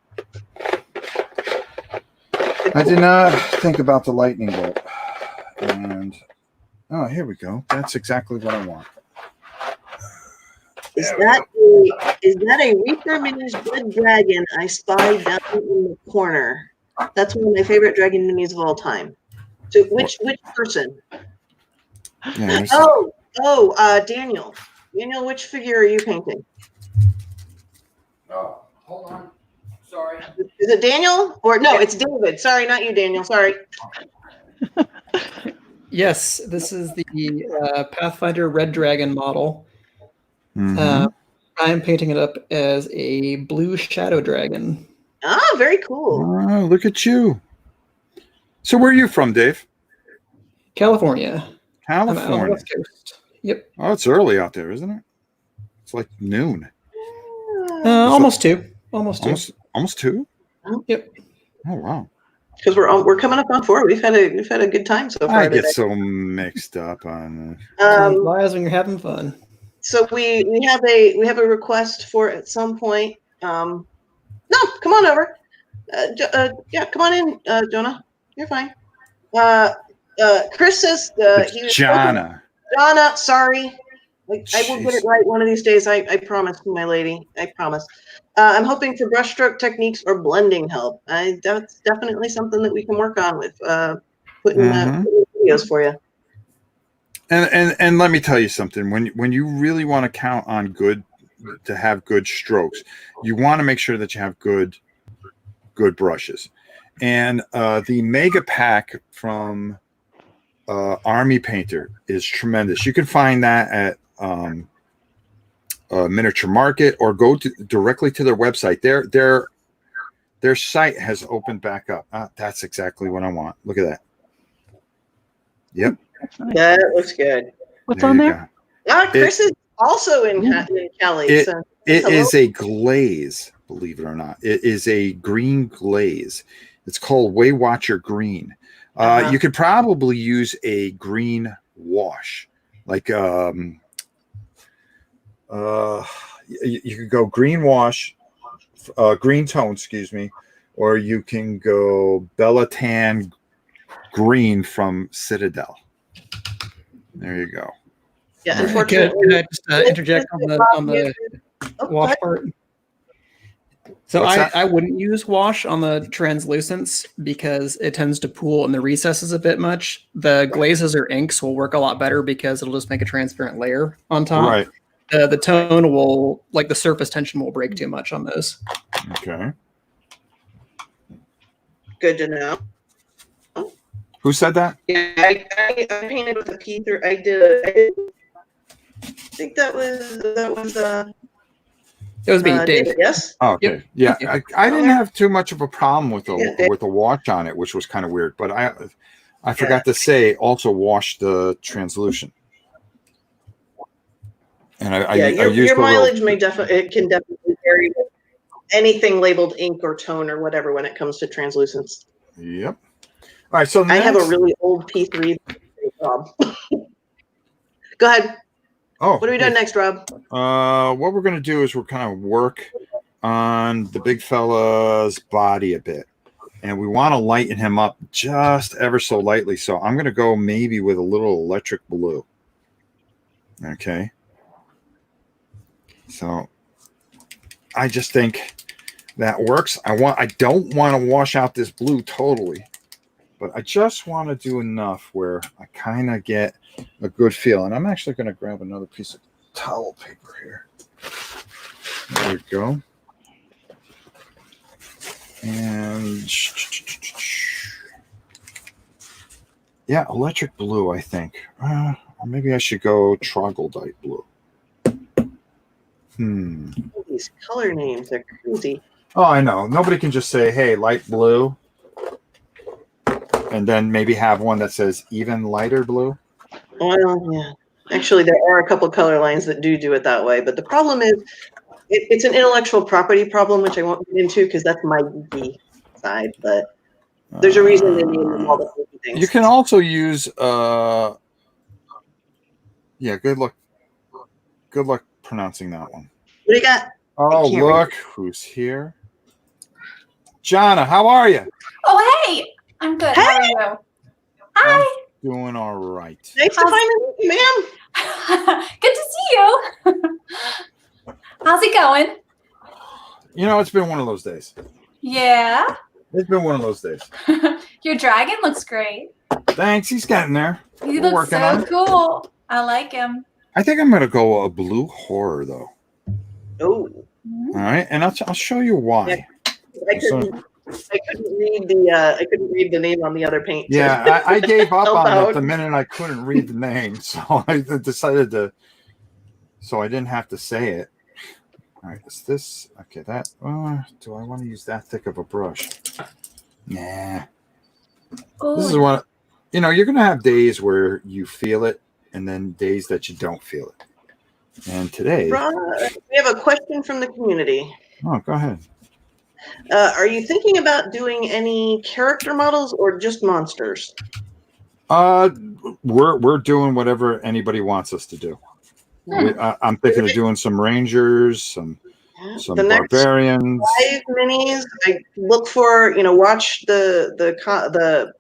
I did not think about the lightning bolt, and here we go. That's exactly what I want. Is that a Reaper Minis Blood Dragon I spied down in the corner? That's one of my favorite dragon minis of all time. So which person? Yeah, this is- Daniel. Daniel, which figure are you painting? Oh, hold on. Sorry. Is it Daniel? Or no, it's David. Sorry, not you, Daniel. Sorry. Yes, this is the Pathfinder Red Dragon model. Mhm. I am painting it up as a blue shadow dragon. Ah, very cool. Oh, look at you. So where are you from, Dave? California. I'm out on the California. West Coast. Yep. Oh, it's early out there, isn't it? It's like noon. Almost two. Almost two. Almost 2? Yep. Oh wow. Because we're coming up on 4. We've had a good time so far I get today. so mixed up on Time flies when you're having fun. So we have a request for at some point. No, come on over. Yeah, come on in, Jonah. You're fine. Chris says he was Jana. Jana, sorry. I will get it right one of these days. I promise, my lady. I promise. I'm hoping for brushstroke techniques or blending help. That's definitely something that we can work on with putting videos for you. And let me tell you something. When you really want to count on to have good strokes, you want to make sure that you have good brushes. And the Mega Pack from Army Painter is tremendous. You can find that at Miniature Market or go directly to their website. Their site has opened back up. That's exactly what I want. Look at that. Yep. Nice. That looks good. What's on there? Chris is also in Cali. It hello. is a glaze, believe it or not. It is a green glaze. It's called Way Watcher Green. You could probably use a green wash, like you could go green wash, green tone, excuse me, or you can go Bellatan green from Citadel. There you go. Yeah, Can unfortunately. I just interject on the wash part? So I wouldn't use wash on the translucents because it tends to pool in the recesses a bit much. The glazes or inks will work a lot better because it'll just make a transparent layer on top. Right. The tone will, like the surface tension will break too much on those. Okay. Good to know. Who said that? Yeah, I painted with a P3. I think that was It was me, Dave. yes. Oh, okay. Yep. Yeah, I didn't have too much of a problem with Yeah, with a wash on it, which was kind of weird. But I forgot to say also wash the translucent. And I used your the mileage little, can definitely vary with anything labeled ink or tone or whatever when it comes to translucents. Yep. All right. So I have a really old P3. Rob. Go ahead. Oh, What are we doing next, Rob? What we're gonna do is we're kind of work on the big fella's body a bit, and we want to lighten him up just ever so lightly. So I'm gonna go maybe with a little electric blue. Okay. So I just think that works. I don't want to wash out this blue totally, but I just want to do enough where I kind of get a good feel. And I'm actually going to grab another piece of towel paper here. There we go. And yeah, electric blue, I think. Or maybe I should go troglodyte blue. These color names are crazy. Oh, I know. Nobody can just say, hey, light blue. And then maybe have one that says even lighter blue. Well, yeah. Actually, there are a couple color lines that do it that way. But the problem is, it's an intellectual property problem, which I won't get into because that's my geeky side. But there's a reason they name them all the things. You can also use, yeah, good luck pronouncing that one. What do you got? Oh, look who's here. Jana, how are you? Oh, hey. I'm good. How are you? Hi. I'm doing all right. Nice to finally meet you, ma'am. Good to see you. How's it going? You know, it's been one of those days. Yeah. It's been one of those days. Your dragon looks great. Thanks. He's getting there. He We're looks working on so it. cool. I like him. I think I'm going to go a blue horror, though. Oh, All right. And I'll show you why. I couldn't read the name on the other paint. Yeah, I gave up Help on it out. the minute I couldn't read the name. So I decided to, so I didn't have to say it. All right, is this, okay, that, do I want to use that thick of a brush? Nah. This is what, you're going to have days where you feel it and then days that you don't feel it. And today. Rob, we have a question from the community. Oh, go ahead. Are you thinking about doing any character models or just monsters? We're doing whatever anybody wants us to do. I'm thinking of doing some rangers, some The next barbarians. 5 minis. I look for, watch the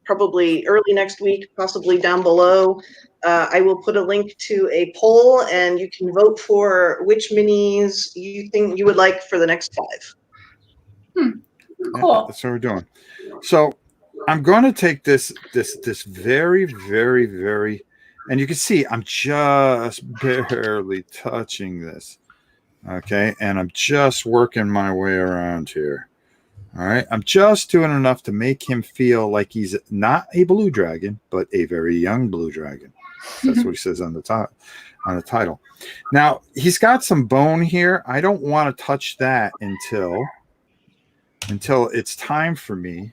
probably early next week, possibly down below. I will put a link to a poll, and you can vote for which minis you think you would like for the next 5. Cool. Yeah, that's what we're doing. So I'm going to take this very, very, very, and you can see I'm just barely touching this. Okay. And I'm just working my way around here. All right. I'm just doing enough to make him feel like he's not a blue dragon, but a very young blue dragon. That's what he says on the top, on the title. Now he's got some bone here. I don't want to touch that until it's time for me.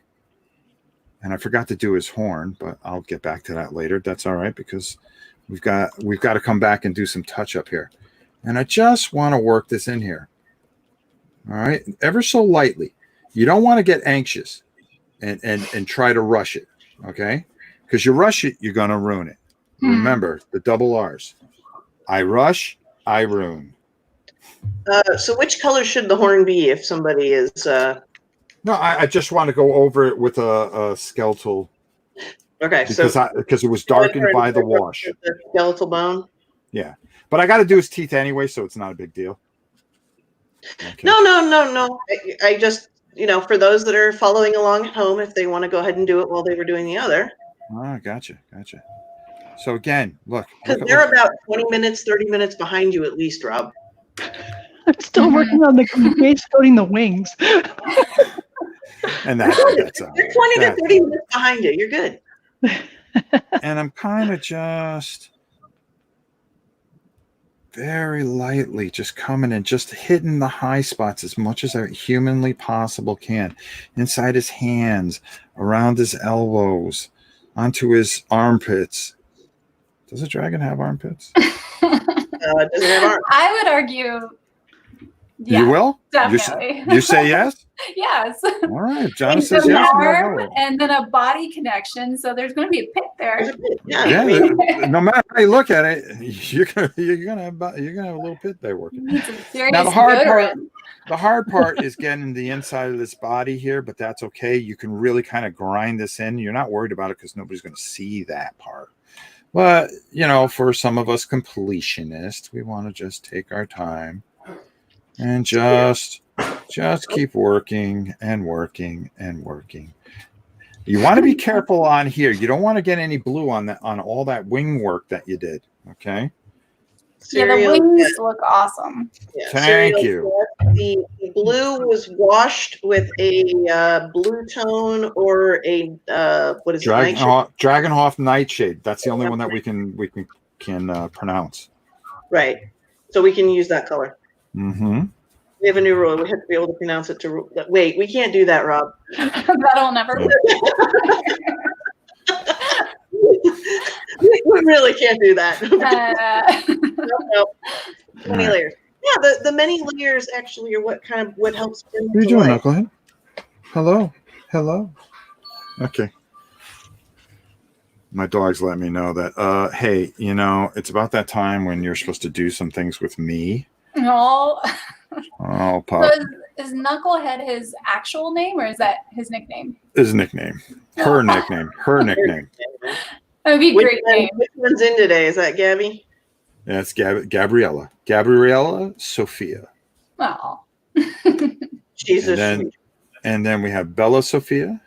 And I forgot to do his horn, but I'll get back to that later. That's all right, because we've got to come back and do some touch up here. And I just want to work this in here. All right, ever so lightly. You don't want to get anxious and try to rush it, okay? Because you rush it, you're going to ruin it. Remember the double R's. I rush, I ruin. So which color should the horn be if somebody is... No, I just want to go over it with a skeletal. Okay, because it was darkened by the wash. The skeletal bone? Yeah. But I got to do his teeth anyway, so it's not a big deal. Okay. No. I just, for those that are following along at home, if they want to go ahead and do it while they were doing the other. Ah, gotcha. So again, look. Because they're about 20 minutes, 30 minutes behind you at least, Rob. I'm still working on the base coating the wings. And that's they're 20 to 30 minutes behind you. You're good. And I'm kind of just very lightly just coming in, just hitting the high spots as much as I humanly possible can. Inside his hands, around his elbows, onto his armpits. Does a dragon have armpits? Does it have arms? I would argue. Yeah, you will? definitely. You say yes? Yes. All right. John It's says an yes. arm and then a body connection, so there's going to be a pit there. Yeah. No matter how you look at it, you're gonna have a little pit there working. Now the hard part is getting the inside of this body here, but that's okay. You can really kind of grind this in. You're not worried about it because nobody's going to see that part. But for some of us completionists, we want to just take our time and just keep working and working and working. You want to be careful on here. You don't want to get any blue on all that wing work that you did. Okay. Yeah, the wings look awesome. Yeah, Thank you. The blue was washed with a blue tone or a what is it? Dragonhoff Nightshade. That's the only one that we can pronounce. Right. So we can use that color. Mm-hmm. We have a new rule. We have to be able to pronounce it to. Wait, we can't do that, Rob. That'll never work. We really can't do that. No. Many layers. Yeah, the many layers actually are what helps. What are you doing, Knucklehead? Hello. Okay. My dog's let me know that. Hey, it's about that time when you're supposed to do some things with me. No. Oh, Pop. So is Knucklehead his actual name or is that his nickname? His nickname. Her nickname. That would be a great name. Which one's in today? Is that Gabby? Yeah, it's Gabriella. Gabriella Sophia. Oh. Jesus. And then we have Bella Sophia.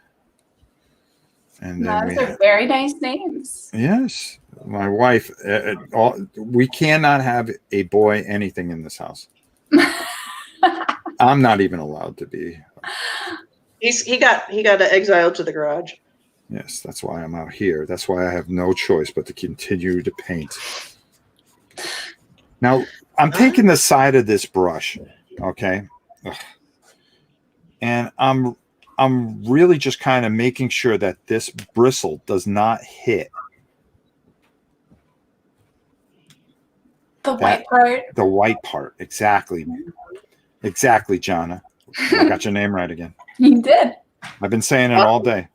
And then Those are very nice names. yes, my wife. We cannot have a boy anything in this house. I'm not even allowed to be. He got exiled to the garage. Yes, that's why I'm out here. That's why I have no choice but to continue to paint. Now, I'm taking the side of this brush, okay? Ugh. And I'm really just kind of making sure that this bristle does not hit The white part. the white part. Exactly. Exactly, Jonna. I got your name right again. You did. I've been saying it all day.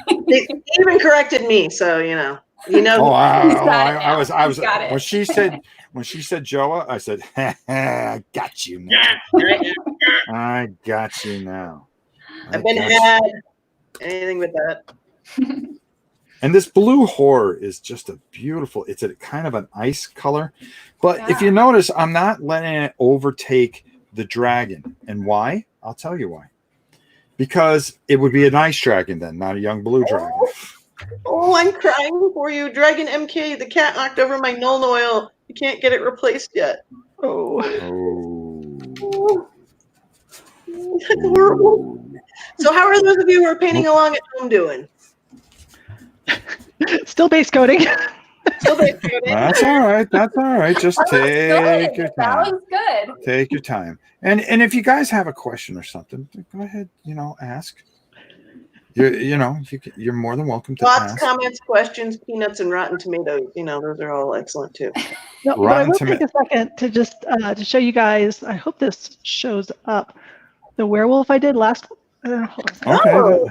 He even corrected me, so you know. Oh, I was got it. when she said Joa, I said, I got you now. I got you now. I've been had anything with that. And this blue horror is just a beautiful, it's a kind of an ice color. But if you notice, I'm not letting it overtake the dragon. And why? I'll tell you why. Because it would be an ice dragon then, not a young blue dragon. Oh, I'm crying for you. Dragon MK, the cat knocked over my Nuln oil. You can't get it replaced yet. Oh. That's horrible. So how are those of you who are painting along at home doing? Still base coating. Still base coating? That's all right. That's all right. Just take your That time. was good. Take your time. And if you guys have a question or something, go ahead, ask. You're more than welcome to Lots, ask. comments, questions, peanuts, and rotten tomatoes. Those are all excellent too. No, but I will take a second to just to show you guys. I hope this shows up. The werewolf I did last. Okay.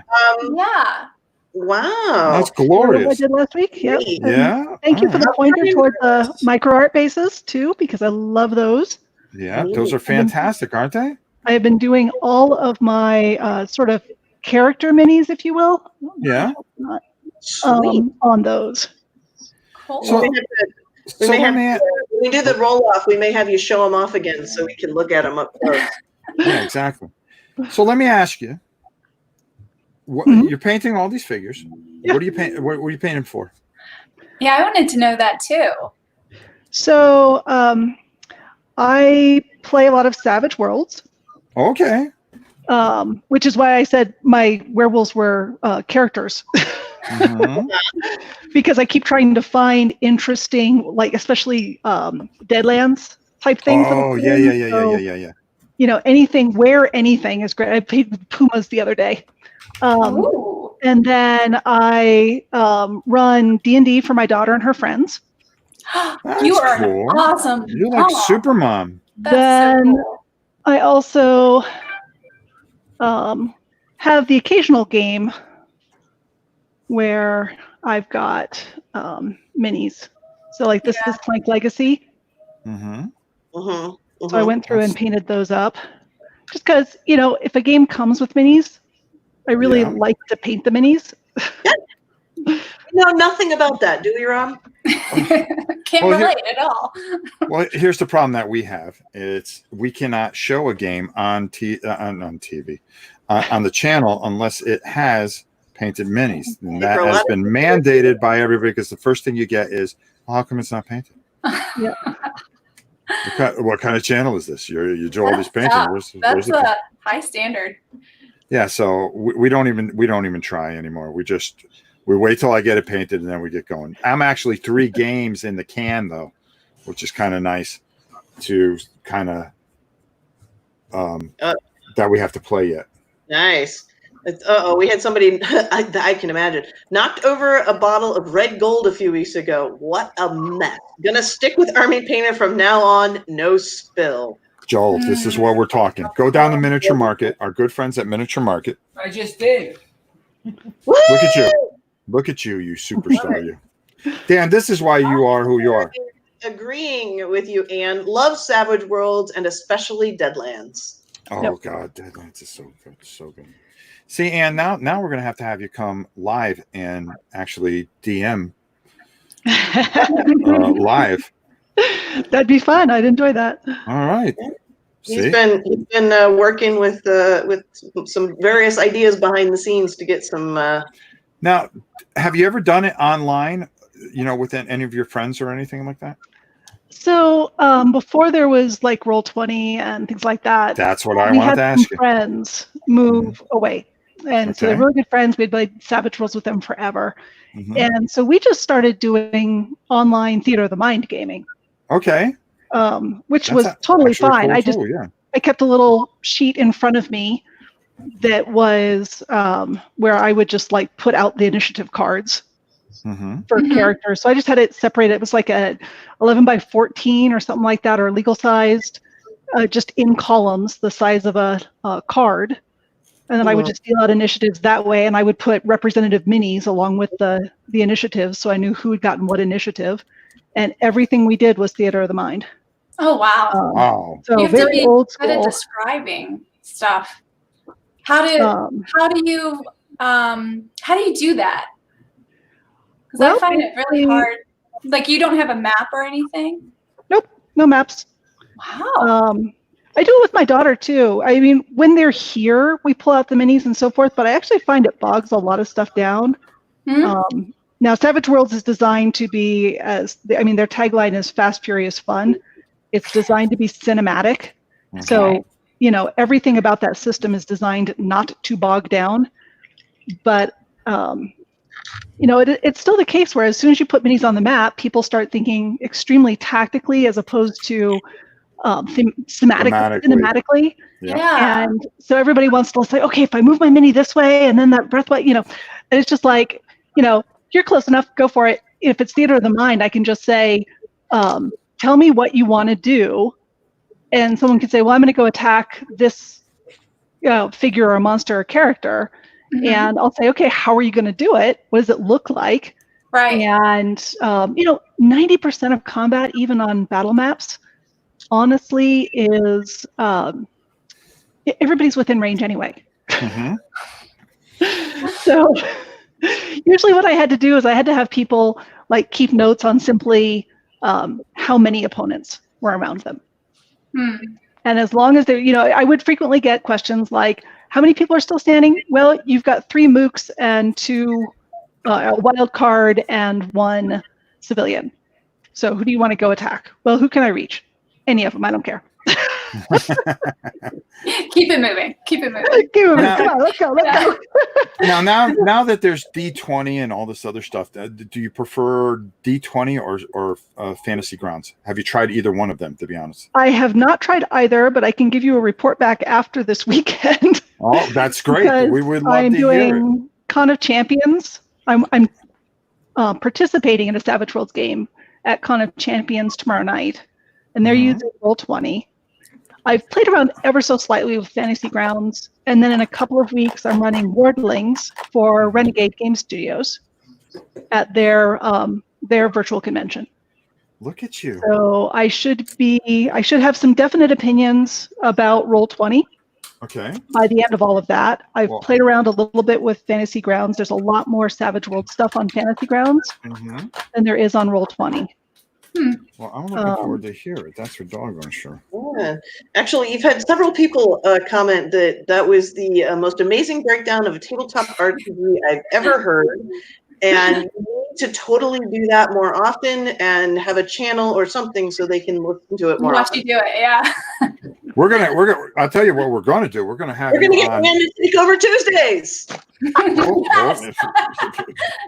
Yeah. Wow. That's glorious. I did last week. Yep. Yeah. Thank you for the pointer toward the micro art bases too, because I love those. Yeah, those are fantastic, aren't they? I have been doing all of my sort of character minis, if you will. Yeah. On those. Cool. So, when we do the roll off, we may have you show them off again so we can look at them up close. Yeah, exactly. So let me ask you. You're painting all these figures. Yeah. What are you painting? What are you painting for? Yeah, I wanted to know that too. So I play a lot of Savage Worlds. Okay. Which is why I said my werewolves were characters. Mm-hmm. Because I keep trying to find interesting, like especially Deadlands type things. Oh, yeah. Anything where anything is great. I played with pumas the other day. And then I run D&D for my daughter and her friends. You are cool. awesome. You're like super mom. Then so cool. I also have the occasional game where I've got minis. So like this is Plank Legacy. Mm-hmm. Mm-hmm. So I went through and painted those up. Just because, if a game comes with minis, I really like to paint the minis. You know nothing about that, do you, Rob? Can't relate at all. Well, here's the problem that we have. We cannot show a game on TV, on the channel unless it has painted minis. And that has been mandated by everybody because the first thing you get is, well, how come it's not painted? Yeah. What kind of channel is this? You do all these paintings. That's a high standard. Yeah, so we don't even try anymore. We wait till I get it painted and then we get going. I'm actually 3 games in the can though, which is kind of nice to kind of that we have to play yet. Nice. We had somebody I can imagine knocked over a bottle of red gold a few weeks ago. What a mess. Gonna stick with Army Painter from now on. No spill. Joel, this is what we're talking. Go down to Miniature Market, our good friends at Miniature Market. I just did. Woo! Look at you. Look at you, you superstar. You. Dan, this is why you are who you are. Agreeing with you, Anne. Love Savage Worlds and especially Deadlands. Oh, God. Deadlands is so good. So good. See, Anne, now we're going to have you come live and actually DM live. That'd be fun. I'd enjoy that. All right. He's been working with some various ideas behind the scenes to get some Now, have you ever done it online, with any of your friends or anything like that? So before there was like Roll20 and things like that, That's what I we wanted had to some ask you. friends move away. And so they're Okay. really good friends. We'd played Savage Worlds with them forever. Mhm. And so we just started doing online theater of the mind gaming, Okay. which That's was totally actually a fine. cool tool, yeah. I kept a little sheet in front of me that was where I would just like put out the initiative cards Mhm. for Mhm. characters. So I just had it separated. It was like a 11 by 14 or something like that, or legal sized, just in columns, the size of a card. And then I would just deal out initiatives that way, and I would put representative minis along with the initiatives, so I knew who had gotten what initiative. And everything we did was theater of the mind. Oh wow. Wow. So You have to very be old good at school. describing stuff. How do you do that? Because I Well, find it really hard. Like you don't have a map or anything? Nope, no maps. Wow. I do it with my daughter too. I mean, when they're here, we pull out the minis and so forth, but I actually find it bogs a lot of stuff down. Hmm? Now, Savage Worlds is designed to be their tagline is fast, furious, fun. It's designed to be cinematic. Okay. So, everything about that system is designed not to bog down. But, it's still the case where as soon as you put minis on the map, people start thinking extremely tactically as opposed to cinematically. Yeah. And so everybody wants to say, okay, if I move my mini this way and then that breath way, and it's just like, you're close enough, go for it. If it's theater of the mind, I can just say, tell me what you want to do. And someone can say, well, I'm going to go attack this figure or monster or character. Mhm. And I'll say, okay, how are you going to do it? What does it look like? Right. And, 90% of combat, even on battle maps, honestly is everybody's within range anyway. Mhm. So usually what I had to do is I had to have people like keep notes on simply how many opponents were around them. Hmm. And as long as they're, I would frequently get questions like, how many people are still standing? Well, you've got 3 mooks and 2 a wild card and 1 civilian. So who do you want to go attack? Well, who can I reach? Any of them, I don't care. Keep it moving. Keep it moving. Come on, let's go. Now that there's D20 and all this other stuff, do you prefer D20 or Fantasy Grounds? Have you tried either one of them, to be honest? I have not tried either, but I can give you a report back after this weekend. Oh, that's great. We would love to hear it. I'm doing Con of Champions. I'm participating in a Savage Worlds game at Con of Champions tomorrow night, and they're using Roll20. I've played around ever so slightly with Fantasy Grounds, and then in a couple of weeks, I'm running Wordlings for Renegade Game Studios at their virtual convention. Look at you. So I should have some definite opinions about Roll20. Okay. By the end of all of that, I've played around a little bit with Fantasy Grounds. There's a lot more Savage World stuff on Fantasy Grounds than there is on Roll20. Well, I'm looking forward to hear it. That's for doggone sure. Yeah. Actually, you've had several people comment that was the most amazing breakdown of a tabletop RPG I've ever heard. And you need to totally do that more often and have a channel or something so they can listen to it more Watch often. you do it, yeah. We're gonna. I'll tell you what we're gonna do. We're gonna have. We're gonna you get on. Random Takeover Tuesdays.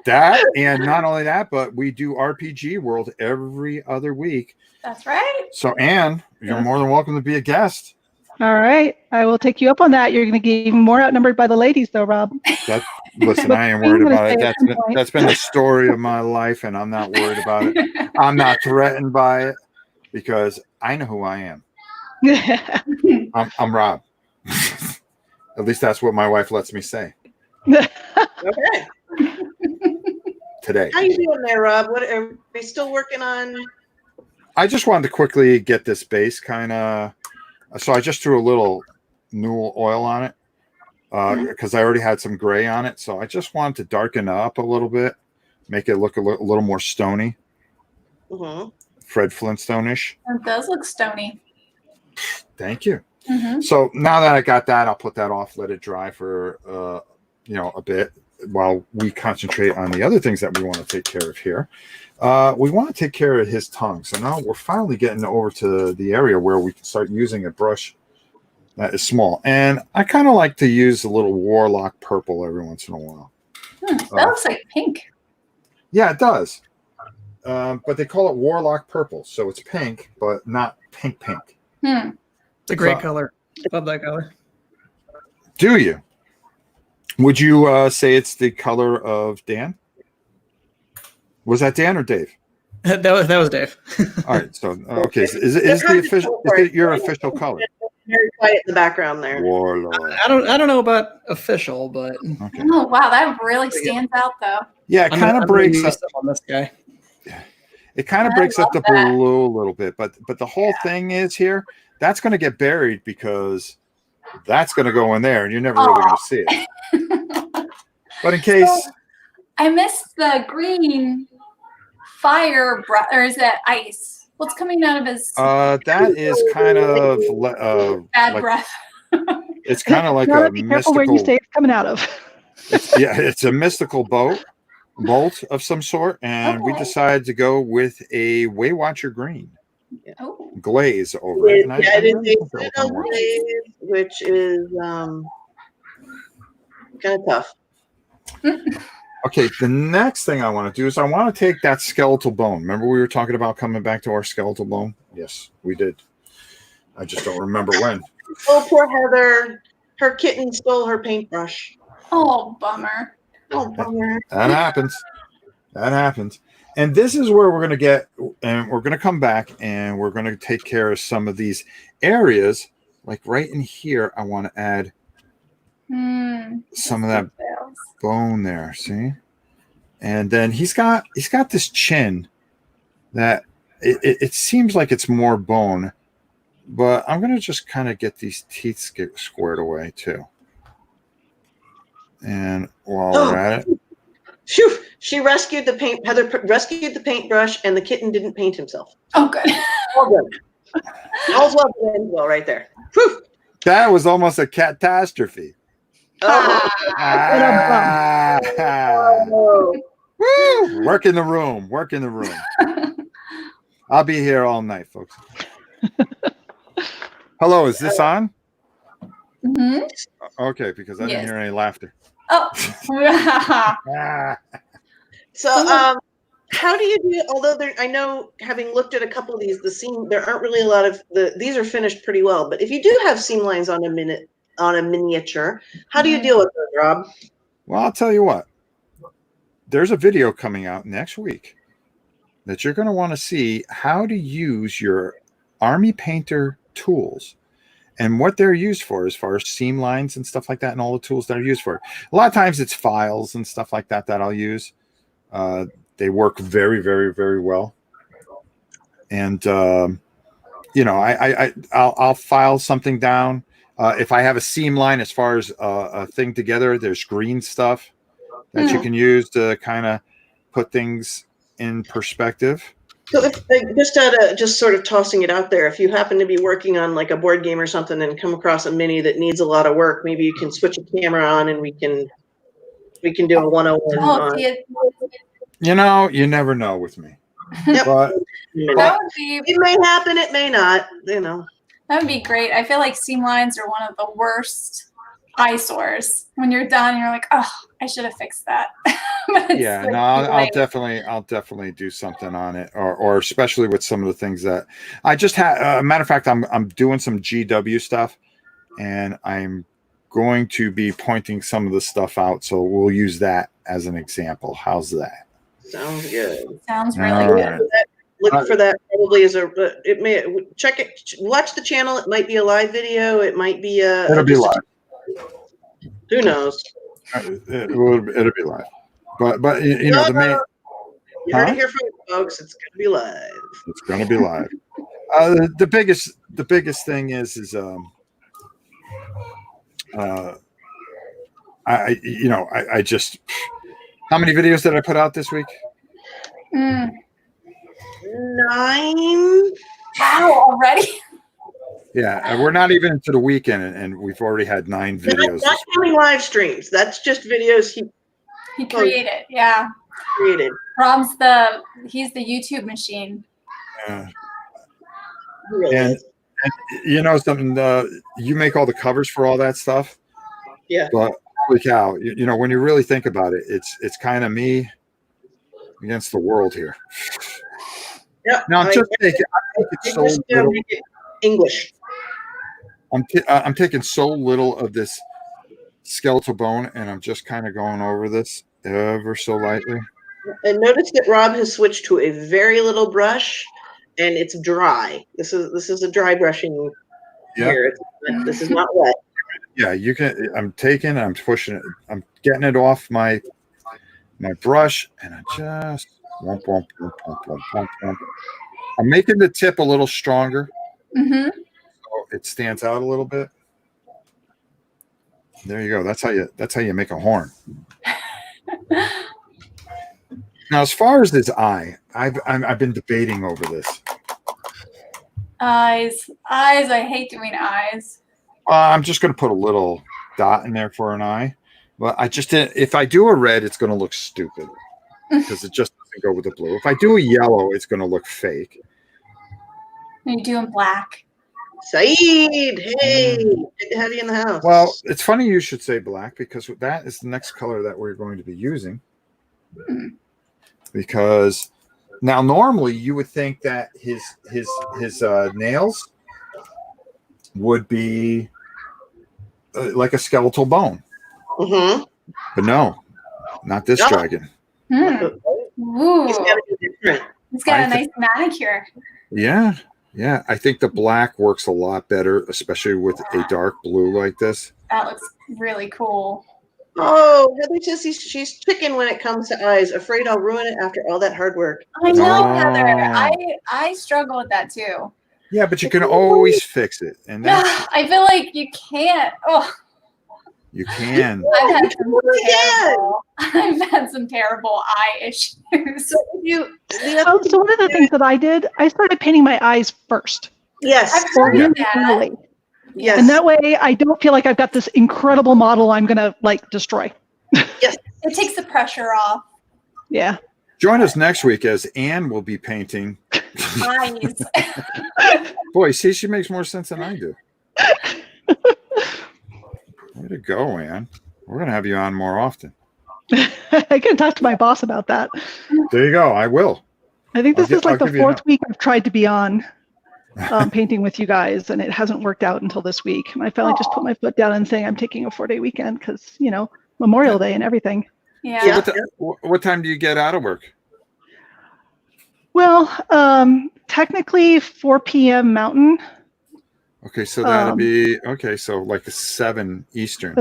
That, and not only that, but we do RPG World every other week. That's right. So, Anne, you're more than welcome to be a guest. All right, I will take you up on that. You're going to get even more outnumbered by the ladies, though, Rob. Listen, I ain't worried about it. That's been the story of my life, and I'm not worried about it. I'm not threatened by it because I know who I am. I'm Rob. At least that's what my wife lets me say. Okay. Today. How you doing there, Rob? What are we still working on? I just wanted to quickly get this base kind of. So I just threw a little Newell oil on it because I already had some gray on it. So I just wanted to darken it up a little bit, make it look a little more stony. Fred Flintstone-ish. It does look stony. Thank you. So now that I got that, I'll put that off, let it dry for a bit. while we concentrate on the other things that we want to take care of here, we want to take care of his tongue. So now we're finally getting over to the area where we can start using a brush that is small. And I kind of like to use a little Warlock purple every once in a while. That looks like pink. Yeah, it does. But they call it Warlock purple. So it's pink, but not pink. It's a great color. Love that color. Do you? Would you say it's the color of Dan? Was that Dan or Dave? that was Dave. All right. So okay, is the official? Is it your official color? Very quiet in the background there. Warlord. I don't know about official, but Okay. Oh wow, that really stands out though. Yeah, it kind of breaks up on this guy. It kind of breaks up the blue a little bit, but the whole thing is here. That's going to get buried because that's going to go in there, and you're never really going to see it. But in case, So, I missed the green fire breath, or is that ice? What's coming out of his that is kind of bad like, breath? it's kind of like You gotta a be careful where you say mystical. it's coming out of. It's a mystical bolt of some sort, and we Okay. decided to go with a Waywatcher green Oh, glaze over it. And It is really think that will a kinda work. glaze, which is kind of tough. Okay, the next thing I want to do is I want to take that skeletal bone. Remember we were talking about coming back to our skeletal bone? Yes, we did. I just don't remember when. Oh, poor Heather. Her kitten stole her paintbrush. oh, bummer. Oh, bummer. That happens. That happens. And this is where we're going to get, and we're going to come back and we're going to take care of some of these areas. Like right in here, I want to add some of that bone there. See? And then he's got this chin that it seems like it's more bone, but I'm going to just kind of get these teeth squared away too. And while we're at it, Phew, she rescued the paint. Heather rescued the paintbrush, and the kitten didn't paint himself. Oh, good. All good. All's well that ends well, right there. Whew. that was almost a catastrophe. Oh, Ah. Woo! Work in the room. Work in the room. I'll be here all night, folks. Hello, is this on? Hmm. Okay, because I didn't Yes. hear any laughter. Oh. Ah. so how do you do? Although I know, having looked at a couple of these, there aren't really a lot of these are finished pretty well. But if you do have seam lines on a miniature, how do you deal with those, Rob? Well, I'll tell you what. There's a video coming out next week that you're going to want to see how to use your Army Painter tools and what they're used for as far as seam lines and stuff like that, and all the tools that are used for. A lot of times it's files and stuff like that I'll use. They work very, very, very well. And, I'll file something down. If I have a seam line as far as a thing together, there's green stuff that you can use to kind of put things in perspective. So just sort of tossing it out there, if you happen to be working on like a board game or something and come across a mini that needs a lot of work, maybe you can switch a camera on and we can do a 101 on. You know, you never know with me. Yep. But That would be It may happen, it may not, that would be great. I feel like seam lines are one of the worst eyesores. When you're done, you're like, oh, I should have fixed that. yeah, no, I'll definitely do something on it, or especially with some of the things that I just had. Matter of fact, I'm doing some GW stuff, and I'm going to be pointing some of the stuff out. So we'll use that as an example. How's that? sounds good. Sounds really All good. right. Look for that probably as it may check it. Watch the channel. It might be a live video. It might be It'll be live. Who knows? It'll be live. But you know the main. You heard it here from folks. It's gonna be live. It's gonna be live. The biggest thing is I just, how many videos did I put out this week? 9. Wow, already? Yeah, we're not even into the weekend, and we've already had 9 videos. Not counting live streams. That's just videos. He created, yeah. Created. He's the YouTube machine. Yeah. He really And is. you know something, you make all the covers for all that stuff. Yeah. But holy cow, you know, when you really think about it, it's kind of me against the world here. Yeah. Now I'm just taking so little. Make it English. I'm taking so little of this skeletal bone, and I'm just kind of going over this ever so lightly. And notice that Rob has switched to a very little brush, and it's dry. This is a dry brushing here. This is not wet. Yeah, you can. I'm pushing it. I'm getting it off my brush, and I just womp, womp, womp, womp, womp, womp, womp. I'm making the tip a little stronger, Mm-hmm. so it stands out a little bit. There you go. That's how you make a horn. Now, as far as this eye, I've been debating over this. Eyes. I hate doing eyes. I'm just going to put a little dot in there for an eye. But I just didn't. If I do a red, it's going to look stupid because it just doesn't go with the blue. If I do a yellow, it's going to look fake. Are you doing black? Saeed, hey, good to have you in the house. Well, it's funny you should say black because that is the next color that we're going to be using. Because now normally you would think that his nails would be like a skeletal bone, Mm-hmm. but no, not this dragon. Ooh. He's got to be different. He's got a nice manicure. Yeah. I think the black works a lot better, especially with a dark blue like this. That looks really cool. Oh, Heather says she's chicken when it comes to eyes. Afraid I'll ruin it after all that hard work. I know, Oh. Heather. I struggle with that too. Yeah, but you can always fix it, and that's, I feel like you can't. Oh, you can. I've had some terrible eye issues. So one of the things that I did, I started painting my eyes first. Yes. I've heard of that. Early. Yes. And that way I don't feel like I've got this incredible model I'm going to like destroy. Yes. It takes the pressure off. Yeah. Join us next week as Anne will be painting Eyes. Boy, see, she makes more sense than I do. Way to go, Anne. We're going to have you on more often. I can talk to my boss about that. There you go. I will. I think this is like I'll the give you fourth week I've tried to be on painting with you guys, and it hasn't worked out until this week. And I finally just put my foot down and saying I'm taking a 4-day weekend because, you know, Memorial Day and everything. Yeah. So what time do you get out of work? Well, technically 4 p.m. Mountain. Okay, so that'll be okay. So like 7 Eastern.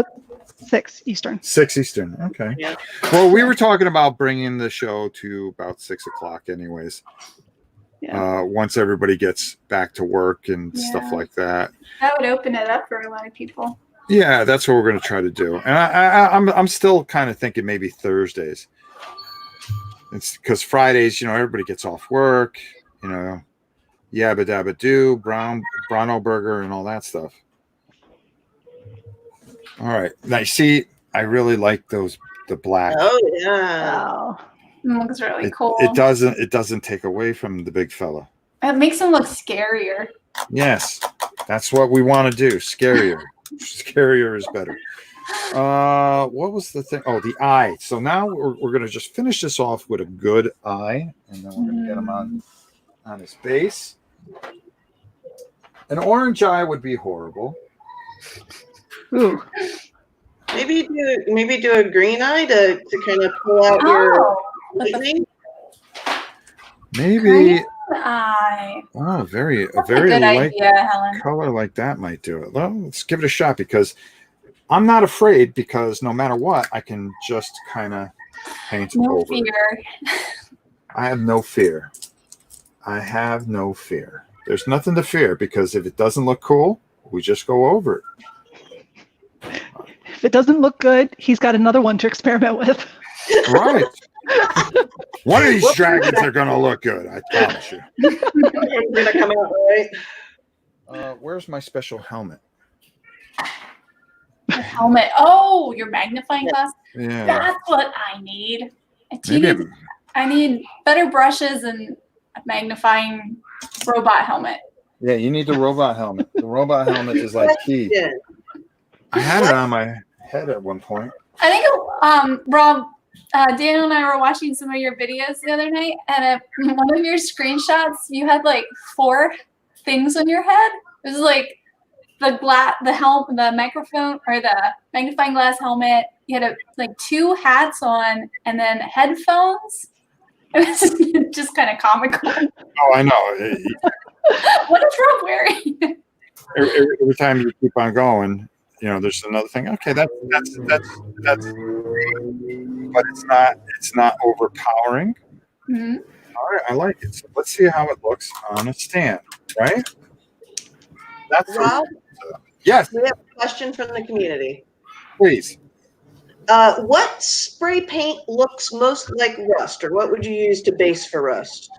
6 Eastern. 6 Eastern. Okay. Yeah. Well, we were talking about bringing the show to about 6 o'clock, anyways. Yeah. Once everybody gets back to work and stuff like that. That would open it up for a lot of people. Yeah, that's what we're going to try to do. And I'm still kind of thinking maybe Thursdays. It's because Fridays, you know, everybody gets off work, you know, yabba dabba do, Browno burger and all that stuff. All right. Now you see, I really like the black. Oh yeah. Wow. It looks really cool. It doesn't take away from the big fella. It makes him look scarier. Yes, that's what we want to do. Scarier. Scarier is better. What was the thing? Oh, the eye. So now we're going to just finish this off with a good eye, and then we're going to get him on his base. An orange eye would be horrible. Ooh. Maybe do a green eye to kind of pull out your lightning. Maybe. Eye. Oh, a very Good light idea, Helen. color like that might do it. Well, let's give it a shot because I'm not afraid because no matter what, I can just kind of paint No over. fear. I have no fear. I have no fear. There's nothing to fear because if it doesn't look cool, we just go over it. If it doesn't look good, he's got another one to experiment with. Right. One of these dragons are going to look good. I promise you. It's gonna come out right. Where's my special helmet? The helmet. Oh, your magnifying glass. Yeah. That's what I need. Maybe I need better brushes and a magnifying robot helmet. Yeah, you need the robot helmet. The robot helmet is like key. Yeah. I had it on my head at one point. I think, Rob, Daniel and I were watching some of your videos the other night, and one of your screenshots, you had like 4 things on your head. It was like the microphone, or the magnifying glass helmet. You had like 2 hats on, and then headphones. It was just kind of comical. Oh, I know. What is Rob wearing? Every time you keep on going, there's another thing. Okay, that's, but it's not overpowering. Mm-hmm. All right, I like it. So let's see how it looks on a stand, right? That's Rob, yes, we have a question from the community. please. What spray paint looks most like rust, or what would you use to base for rust?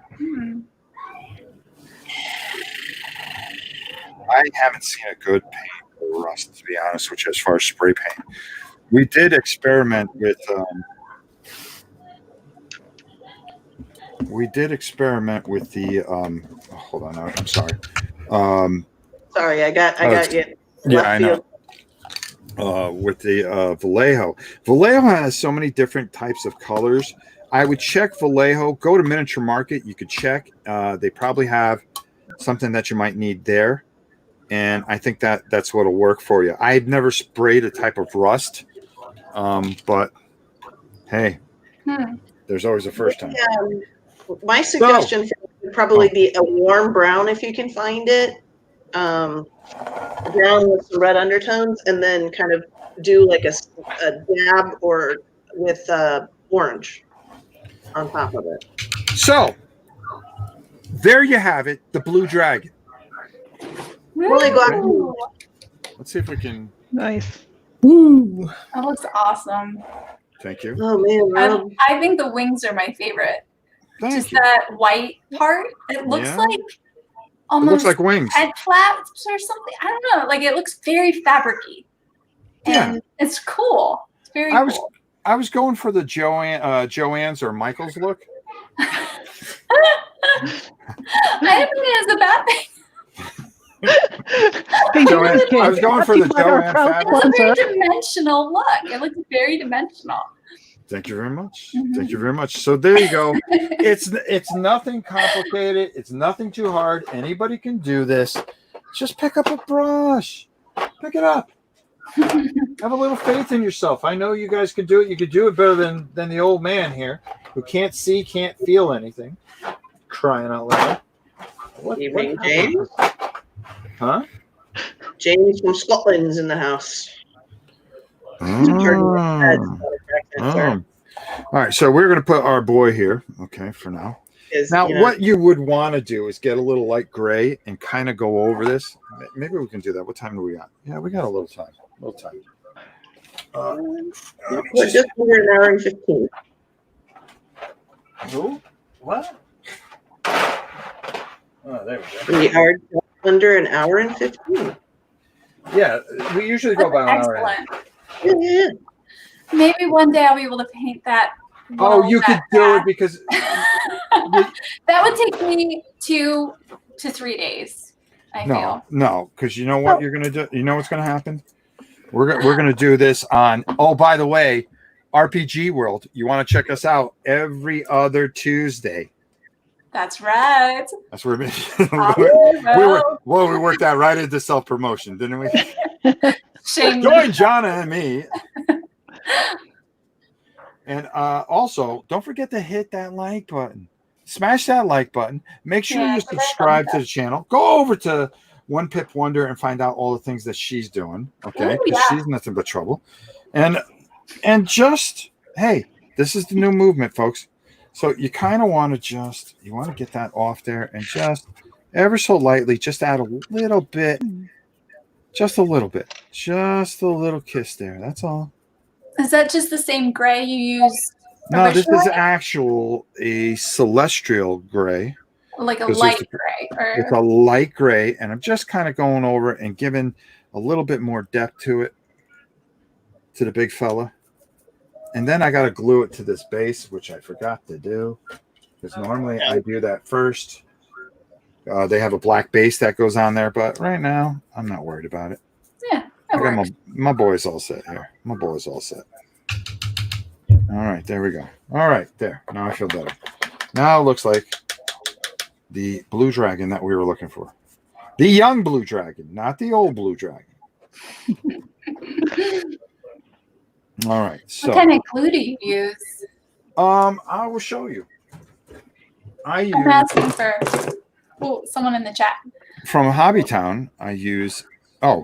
I haven't seen a good paint for rust, to be honest with you, as far as spray paint. We did experiment with the hold on, I'm sorry. Sorry, I got you. Yeah, I know. With the Vallejo. Vallejo has so many different types of colors. I would check Vallejo. Go to Miniature Market. You could check. They probably have something that you might need there. And I think that's what'll work for you. I've never sprayed a type of rust, but hey, there's always a first time. My suggestion would probably be a warm brown if you can find it. Brown with some red undertones, and then kind of do like a dab or with orange on top of it. So there you have it, the Blue Dragon. Really go. Let's see if we can. Nice. Woo! That looks awesome. Thank you. Oh man, I think the wings are my favorite. Thank Just you. that white part. It looks like It almost looks like wings. head flaps or something. I don't know. Like, it looks very fabricy. Yeah. And it's cool. It's very cool. I was going for the Joanne's or Michael's look. I don't think it's a bad thing. I was going for the Joanne fabric. It's a very dimensional look. It looks very dimensional. Thank you very much. Thank you very much. So there you go. It's nothing complicated. It's nothing too hard. Anybody can do this. Just pick up a brush. Pick it up. Have a little faith in yourself. I know you guys can do it. You could do it better than the old man here who can't see, can't feel anything. Crying out loud. Evening, James. Huh? James from Scotland's in the house. All right, so we're going to put our boy here, okay, for now. What you would want to do is get a little light gray and kind of go over this. Maybe we can do that. What time do we got? Yeah, we got a little time. Just under an hour and 15. Who? What? Oh, there we go. We are under an hour and 15. Yeah, we usually go about an hour. Yeah. Maybe one day I'll be able to paint that. Oh, you could do it because that would take me 2 to 3 days. I feel. No, because you know what you're gonna do. You know what's gonna happen. We're gonna do this on. Oh, by the way, RPG World. You want to check us out every other Tuesday. That's right. That's where we worked that right into self-promotion, didn't we? Join Jonna and me. And also, don't forget to hit that like button. Smash that like button. Make sure you subscribe to the channel. Go over to One Pip Wonder and find out all the things that she's doing. Okay, because she's nothing but trouble. And just hey, this is the new movement, folks. So you kind of want to get that off there and just ever so lightly, just add a little bit, just a little kiss there. That's all. Is that just the same gray you use? No, this is a celestial gray. Like a light gray. It's a light gray, and I'm just kind of going over and giving a little bit more depth to it, to the big fella. And then I got to glue it to this base, which I forgot to do because normally I do that first. They have a black base that goes on there, but right now I'm not worried about it. Yeah, I that got works. my boys all set here. My boys all set. All right, there we go. All right, there. Now I feel better. Now it looks like the blue dragon that we were looking for. The young blue dragon, not the old blue dragon. All right. So What kind of glue do you use? I will show you. I'm asking for someone in the chat. From Hobbytown, I use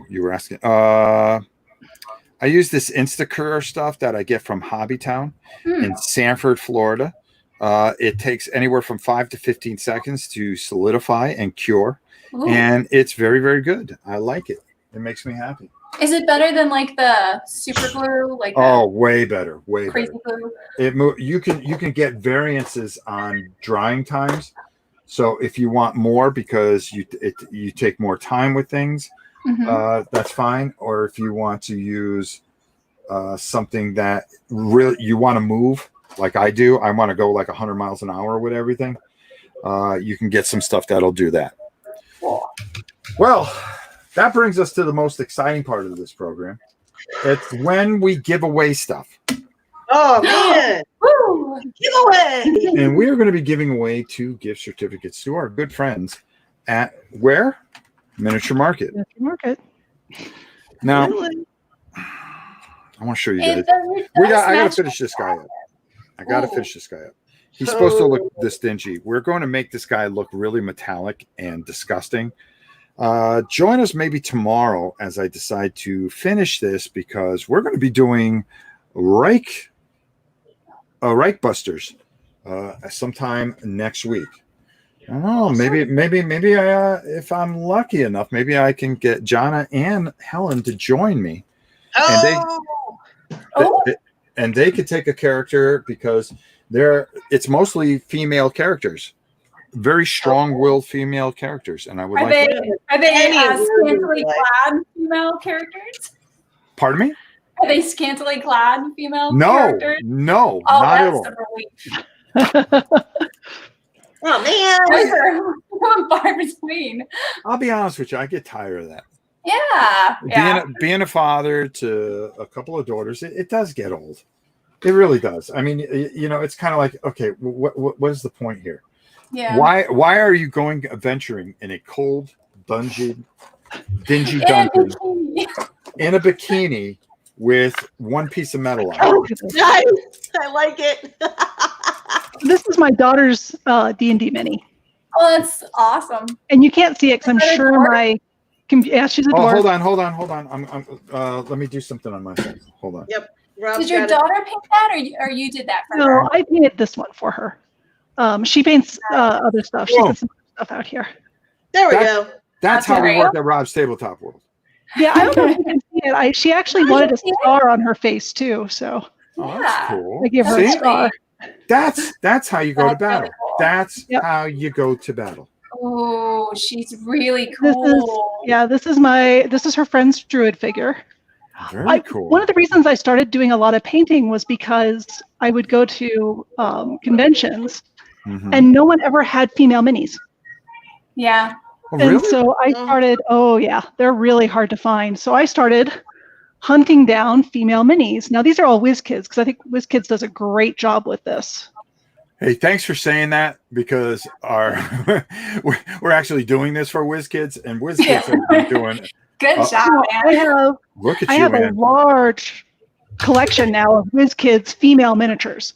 you were asking. I use this Instacur stuff that I get from Hobbytown in Sanford, Florida. It takes anywhere from 5 to 15 seconds to solidify and cure. Ooh. And it's very, very good. I like it. It makes me happy. Is it better than like the super glue? Like Way better. Way crazy better. glue? You can get variances on drying times. So if you want more because you take more time with things, that's fine. Or if you want to use something that really you want to move, like I do, I want to go like 100 miles an hour with everything. You can get some stuff that'll do that. Well, that brings us to the most exciting part of this program. It's when we give away stuff. Oh man! Woo! Giveaway! And we are going to be giving away 2 gift certificates to our good friends at where? Miniature Market. Miniature Market. Now, I want to show you guys. I got to finish this guy up. I got to finish this guy up. He's supposed to look this dingy. We're going to make this guy look really metallic and disgusting. Join us maybe tomorrow as I decide to finish this because we're going to be doing Reich Busters sometime next week. I don't know. Maybe I, if I'm lucky enough, maybe I can get Jonna and Helen to join me, and they could take a character because it's mostly female characters, very strong-willed female characters, and I would Are like. they scantily clad female characters? Pardon me? Are they scantily clad female No, characters? no, Oh, not at that's all. super weak. Oh man! Those are far between. I'll be honest with you, I get tired of that. Yeah. Being a father to a couple of daughters, it does get old. It really does. I mean, it's kind of like, okay, what is the point here? Yeah. Why are you going venturing in a cold, dingy dungeon in a bikini with one piece of metal on it? Nice. I like it. This is my daughter's D&D mini. Oh, that's awesome. And you can't see it because I'm Is that a sure dwarf? she's a dwarf. Hold on. Let me do something on my phone. Hold on. Yep. Rob Did your daughter paint that, or you did that for her? No, I painted this one for her. She paints other stuff. She puts some stuff out here. There we go. That's how we work at Rob's Tabletop World. Yeah, I don't know if you can see it. She actually wanted a star on her face too, so that's cool. I gave her a star. That's how you go to battle. Really cool. That's how you go to battle. Oh, she's really cool. This is her friend's druid figure. Very cool. One of the reasons I started doing a lot of painting was because I would go to conventions and no one ever had female minis. Yeah. Oh, really? And so I started, they're really hard to find. So I started hunting down female minis. Now these are all Wizkids because I think Wizkids does a great job with this. Hey, thanks for saying that because we're actually doing this for Wizkids and Wizkids have been doing Good job, man. I have a large collection now of Wizkids female miniatures.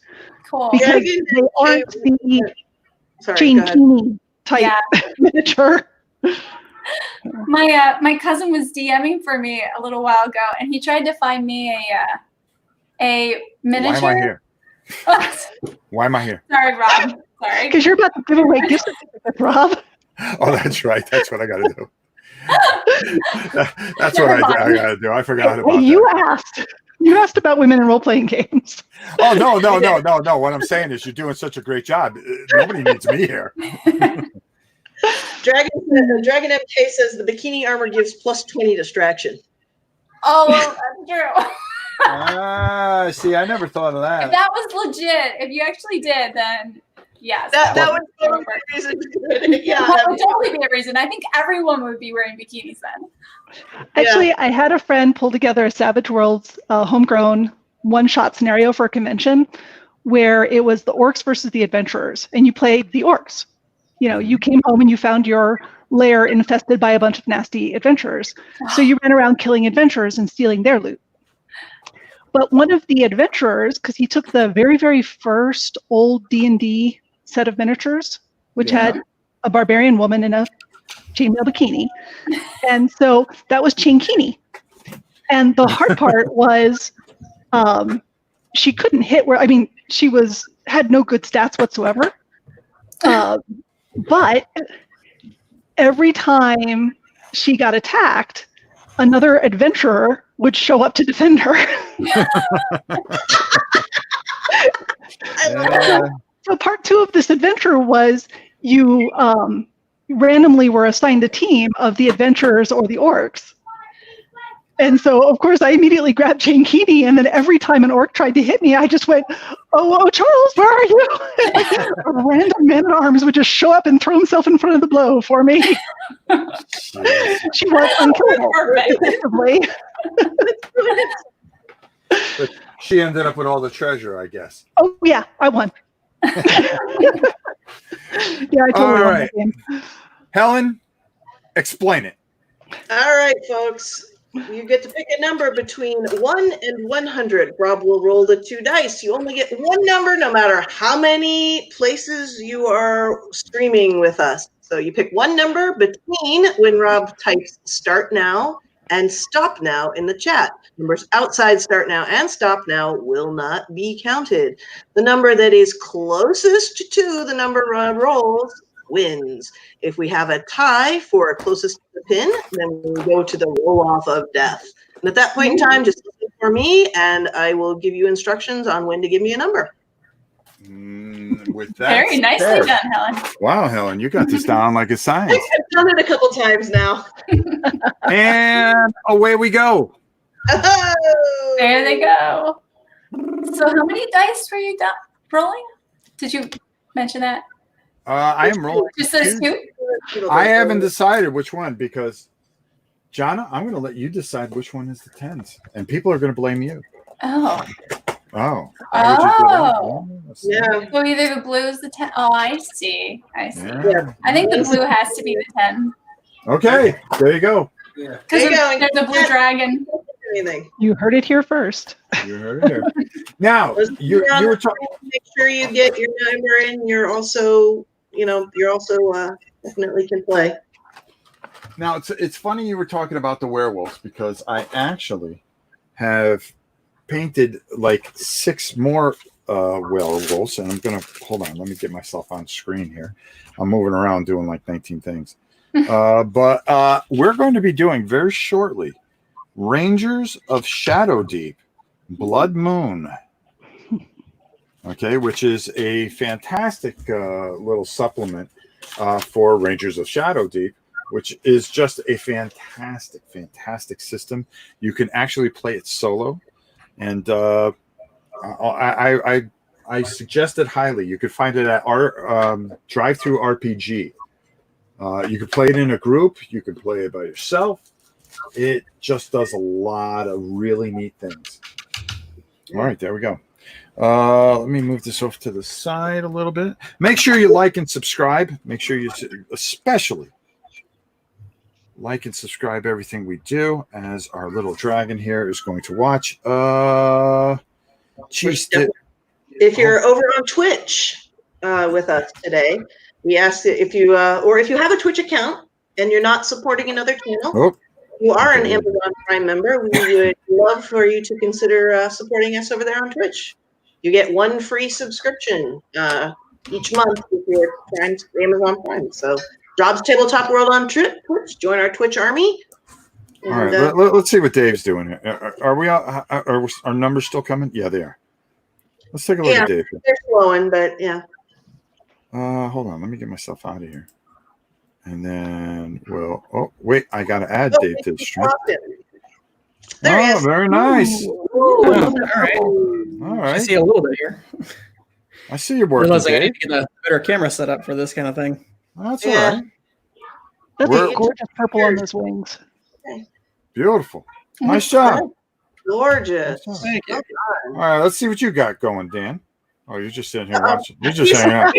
Cool. Because they aren't the Jane Keeney type miniature. My cousin was DMing for me a little while ago, and he tried to find me a miniature. Why am I here? Why am I here? Sorry, Rob. Sorry. Because you're about to give away gift certificates, Rob. Oh, that's right. That's what I got to do. That's what I got to do. I forgot about that. You asked about women in role-playing games. Oh, no. What I'm saying is you're doing such a great job. Nobody needs me here. Dragon MK says the bikini armor gives +20 distraction. Oh, that's true. See, I never thought of If that. that was legit, if you actually did, then yes. That would totally be a reason to do it. Yeah. That would totally be a reason. I think everyone would be wearing bikinis then. Actually, I had a friend pull together a Savage Worlds homegrown one-shot scenario for a convention where it was the orcs versus the adventurers, and you played the orcs. You know, you came home and you found your lair infested by a bunch of nasty adventurers. So you ran around killing adventurers and stealing their loot. But one of the adventurers, because he took the very, very first old D&D set of miniatures, which had a barbarian woman in a chainmail bikini. And so that was Chinkini. And the hard part was she couldn't hit where, I mean, she had no good stats whatsoever. But every time she got attacked, another adventurer would show up to defend her. So part 2 of this adventure was you randomly were assigned a team of the adventurers or the orcs. And so, of course, I immediately grabbed Jane Keeney, and then every time an orc tried to hit me, I just went, oh, Charles, where are you? A random man-at-arms would just show up and throw himself in front of the blow for me. She was unkillable, effectively. But she ended up with all the treasure, I guess. Oh, yeah, I won. Yeah, I totally won that game. Helen, explain it. All right, folks. You get to pick a number between 1 and 100. Rob will roll the 2 dice. You only get one number no matter how many places you are streaming with us. So you pick one number between when Rob types start now and stop now in the chat. Numbers outside start now and stop now will not be counted. The number that is closest to the number Rob rolls wins. If we have a tie for closest to the pin, then we'll go to the roll-off of death. And at that point in time, just listen for me, and I will give you instructions on when to give me a number. With that Very nicely done, Helen. Wow, Helen, you got this down like a science. I've done it a couple times now. And away we go. Oh! There they go. So how many dice were you rolling? Did you mention that? I am rolling. Just those 2? I haven't decided which one because, Jonna, I'm going to let you decide which one is the 10s. And people are going to blame you. Oh. Oh. Oh. Yeah. So either the blue is the 10. Oh, I see. I see. Yeah. I think the blue has to be the 10. Okay. There you go. There you Because go. there's a blue dragon. Anything. You heard it here first. You heard it here. Now, you were talking. Make sure you get your number in. You're also, definitely can play. Now, it's funny you were talking about the werewolves because I actually have painted like 6 more werewolves, and I'm going to hold on. Let me get myself on screen here. I'm moving around doing like 19 things. But we're going to be doing very shortly Rangers of Shadow Deep, Blood Moon. Okay, which is a fantastic little supplement for Rangers of Shadow Deep, which is just a fantastic system. You can actually play it solo, and I suggest it highly. You could find it at our Drive-Thru RPG. You could play it in a group. You could play it by yourself. It just does a lot of really neat things. All right, there we go. Let me move this off to the side a little bit. Make sure you like and subscribe. Make sure you especially like and subscribe everything we do, as our little dragon here is going to watch. If you're over on Twitch with us today, we ask that if you have a Twitch account and you're not supporting another channel, you are an Amazon Prime member, we would love for you to consider supporting us over there on Twitch. You get 1 free subscription each month with your Amazon Prime. So, Jobs Tabletop World on Twitch. Join our Twitch army. And, all right, let's see what Dave's doing here. Are we? Are our numbers still coming? Yeah, they are. Let's take a look at Dave. They're flowing, but yeah. Hold on. Let me get myself out of here. And then, oh, wait. I got to add Dave to the stream. There he is. Very nice. Ooh. All A little bit right. purple. All I right. see a little bit here. I see you working, Realizing I Dave. need to get a better camera set up for this kind of thing. That's Yeah. all right. That's We're- gorgeous purple on those wings. Beautiful. Nice job. Gorgeous. Nice job. Thank you. All right, let's see what you got going, Dan. Oh, you're just sitting here watching. You're just hanging out.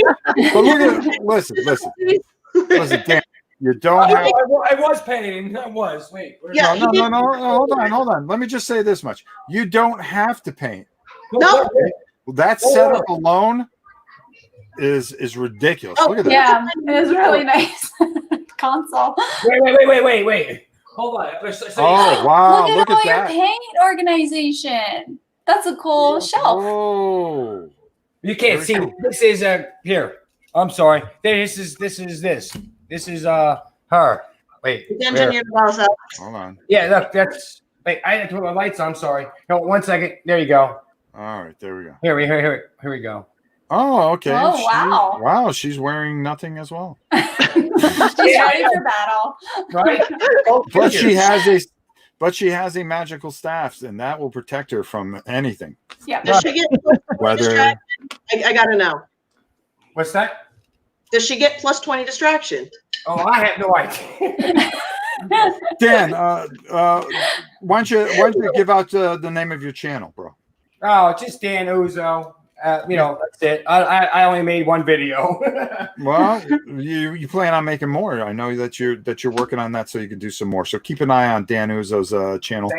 But look at listen, Dan. You don't have. I was paying. I was. Wait. Yeah. No. Hold on. Let me just say this much. You don't have to paint. No. That setup alone is ridiculous. Oh, Look at that. Yeah, it was really nice. Console. Wait. Hold on. Oh wow! Look at all your that. paint organization. That's a cool shelf. Oh. You can't Very see. cool. This is here. I'm sorry. This is her. Wait. Attention, where? your mouse up. Hold on. Yeah, look, that's. Wait, I had to put my lights on. Sorry. No, 1 second. There you go. All right, there we go. Here we go. Oh, okay. Oh, wow. Wow, she's wearing nothing as well. She's ready for battle. Right? But she has a magical staff, and that will protect her from anything. Yeah. Does she get Whether distraction? I gotta know. What's that? Does she get plus 20 distraction? Oh, I have no idea. Dan, why don't you give out the name of your channel, bro? Oh, just Dan Uzo. That's it. I only made one video. Well, you plan on making more. I know that you're working on that, so you can do some more. So keep an eye on Dan Uzo's channel.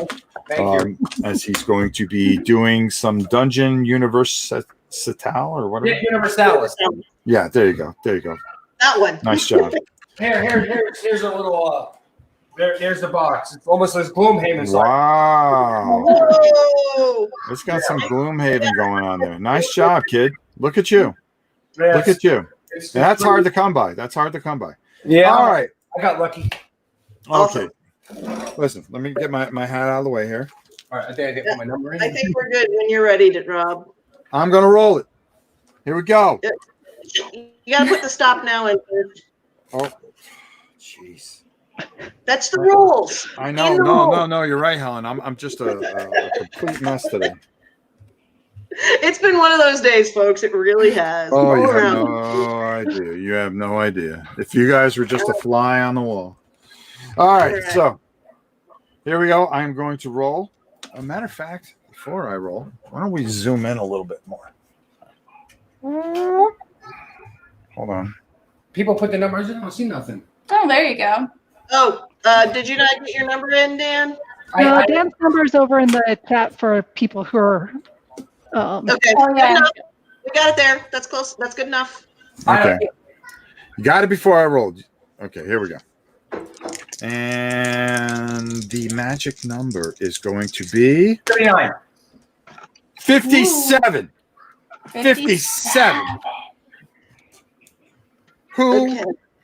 Thank you. As he's going to be doing some Dungeon Universalis or whatever. Yeah, Universalis. Yeah, there you go. That one. Nice job. Here's a little. There's the box. It's almost like Gloomhaven inside. Wow. Whoa. It's got some Gloomhaven going on there. Nice job, kid. Look at you. Look at you. That's hard to come by. Yeah. All right. I got lucky. Okay. Listen, let me get my hat out of the way here. All right. I think I get my number in. I think we're good when you're ready, Rob. I'm going to roll it. Here we go. You gotta put the stop now in. Oh, jeez. That's the rules. I know. No. You're right, Helen. I'm just a complete mess today. It's been one of those days, folks. It really has. Oh, you Go have around. no idea. You have no idea. If you guys were just a fly on the wall. All right. So here we go. I'm going to roll. A matter of fact, before I roll, why don't we zoom in a little bit more? Hold on. People put the numbers in. I don't see nothing. Oh, there you go. Oh, did you not get your number in, Dan? Dan's number is over in the chat for people who are. Okay. Oh, Good yeah. enough. We got it there. That's close. That's good enough. Okay. You got it before I rolled. Okay, here we go. And the magic number is going to be 39. 57. 57. Who Okay.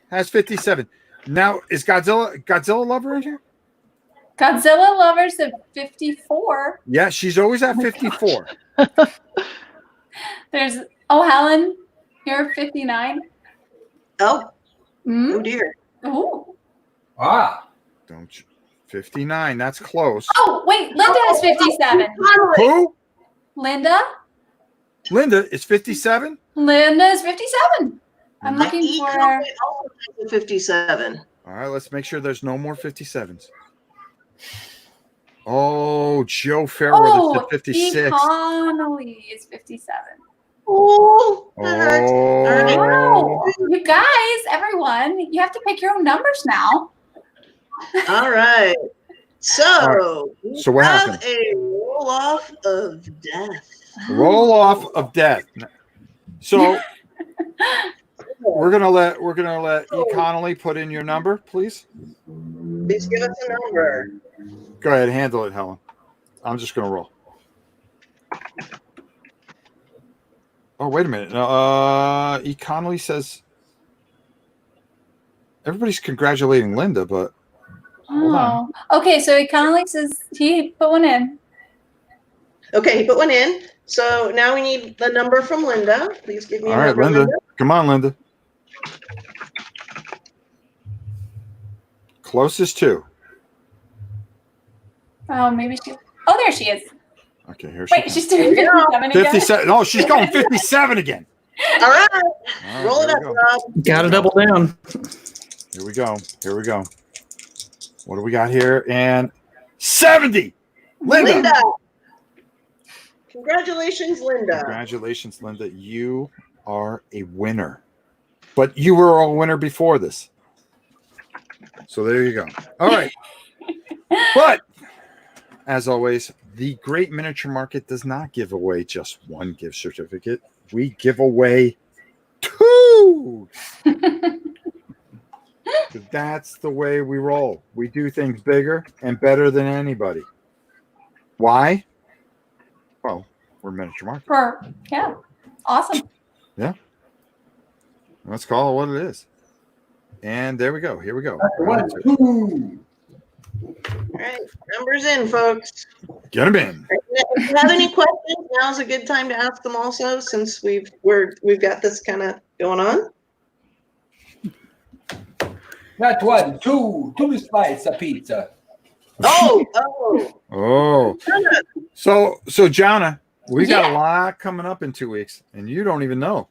has 57? Now, is Godzilla Lover in here? Godzilla Lovers at 54. Yeah, she's always at 54. There's Helen, you're 59. Oh, Mm? oh dear. Ooh. Ah. Don't you? 59. That's close. Oh, wait, Linda has 57. Who? Linda? Linda is 57? Linda is 57. I'm looking E. for. Conway also has a 57. All right, let's make sure there's no more 57s. Oh, Joe Fairweather said 56. Connolly is 57. Oh, that hurts. Oh. Wow. You guys, everyone, you have to pick your own numbers now. All right. So, So what have happened? a roll off of death. Roll off of death. So we're gonna let E. Connolly put in your number, please. Please give us a number. Go ahead, handle it, Helen. I'm just gonna roll. Oh, wait a minute. E. Connolly says everybody's congratulating Linda, but hold on. Okay, so Connolly says he put one in. Okay, he put one in. So now we need the number from Linda. Please give me All a right, number, Linda. Come on, Linda. Closest to. Oh, maybe she. Oh, there she is. Okay, here she Wait, comes. she's doing 57 again. 57. Oh, she's going 57 again. All right. All right, Roll it here up, we go. Rob. Got to double down. Here we go. Here we go. What do we got here? And 70. Linda. Congratulations, Linda. Congratulations, Linda. You are a winner. But you were a winner before this. So there you go. All right. But as always, the Great Miniature Market does not give away just one gift certificate. We give away 2. That's the way we roll. We do things bigger and better than anybody. Why? Well, we're Miniature Market. Yeah. Awesome. Yeah. Let's call it what it is. And there we go. Here we go. One, two. All right, numbers in, folks. Get them in. If you have any questions, now's a good time to ask them also, since we've got this kind of going on. Not one, two slices of pizza. Oh. So Jana, we got a lot coming up in 2 weeks, and you don't even know.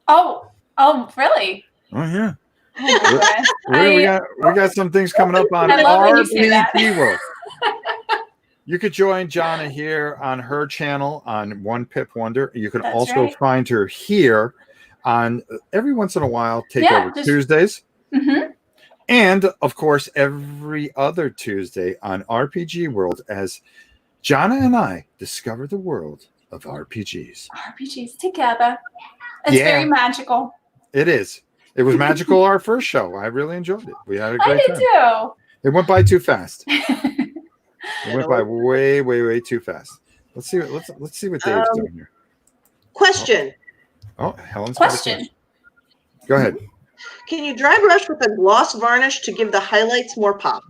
Oh, really? Oh yeah. Oh, We got some things coming up on I love when you say that. RPG World. You could join Jana here on her channel on One Pip Wonder. You can That's also right. find her here on every once in a while Takeover Tuesdays. Mm-hmm. And of course, every other Tuesday on RPG World as Jana and I discover the world of RPGs. RPGs together. It's very magical. It is. It was magical our first show. I really enjoyed it. We had a great time. I It went by too fast. did too. It went by way too fast. Let's see what Dave's doing here. Question. Oh, Helen's got a Question. Go ahead. Can you dry brush with a gloss varnish to give the highlights more pop?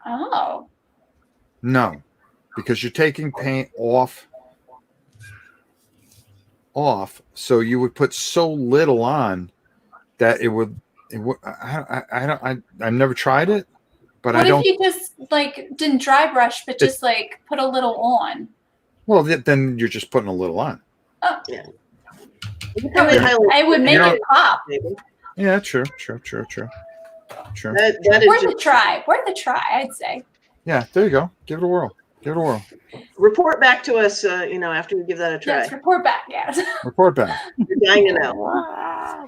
Oh. No, because you're taking paint off, so you would put so little on that it would. I've never tried it, but What I don't. if you just didn't dry brush, but just put a little on? Well, then you're just putting a little on. Oh. Yeah. I would make it pop. Yeah, true. That is Worth a just, try. Worth a try, I'd say. Yeah, there you go. Give it a whirl. report back to us, after we give that a try. Yes, report back, yes. Report back. You're dying to know.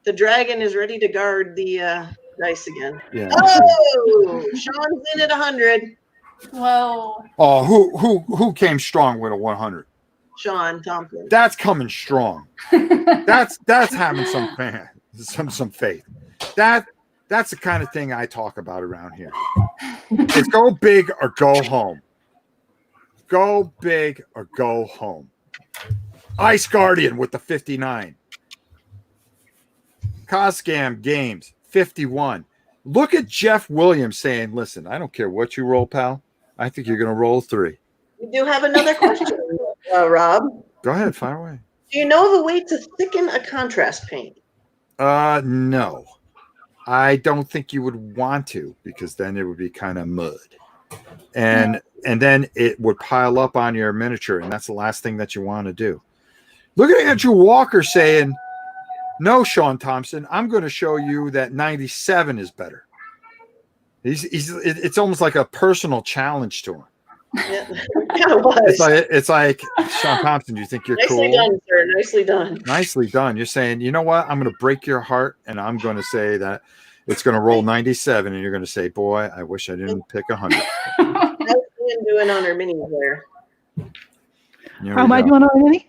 The dragon is ready to guard the dice again. Yeah. Oh, Sean's in at 100. Whoa. Oh, who came strong with a 100? Sean Thompson. That's coming strong. That's having some faith. That's the kind of thing I talk about around here. It's go big or go home. Go big or go home. Ice Guardian with the 59. Coscam Games 51. Look at Jeff Williams saying, "Listen, I don't care what you roll, pal. I think you're going to roll 3." We do have another question, Rob. Go ahead, fire away. Do you know of a way to thicken a contrast paint? No. I don't think you would want to, because then it would be kind of mud. And then it would pile up on your miniature, and that's the last thing that you want to do. Look at Andrew Walker saying, "No, Sean Thompson, I'm going to show you that 97 is better." It's almost like a personal challenge to him. Yeah, it kind of was. It's like Sean Thompson, do you think you're Nicely cool? done, sir. Nicely done. Nicely done. You're saying, you know what? I'm going to break your heart, and I'm going to say that it's going to roll 97, and you're going to say, "Boy, I wish I didn't pick 100." How's Ian doing on our minis there? How am I doing already?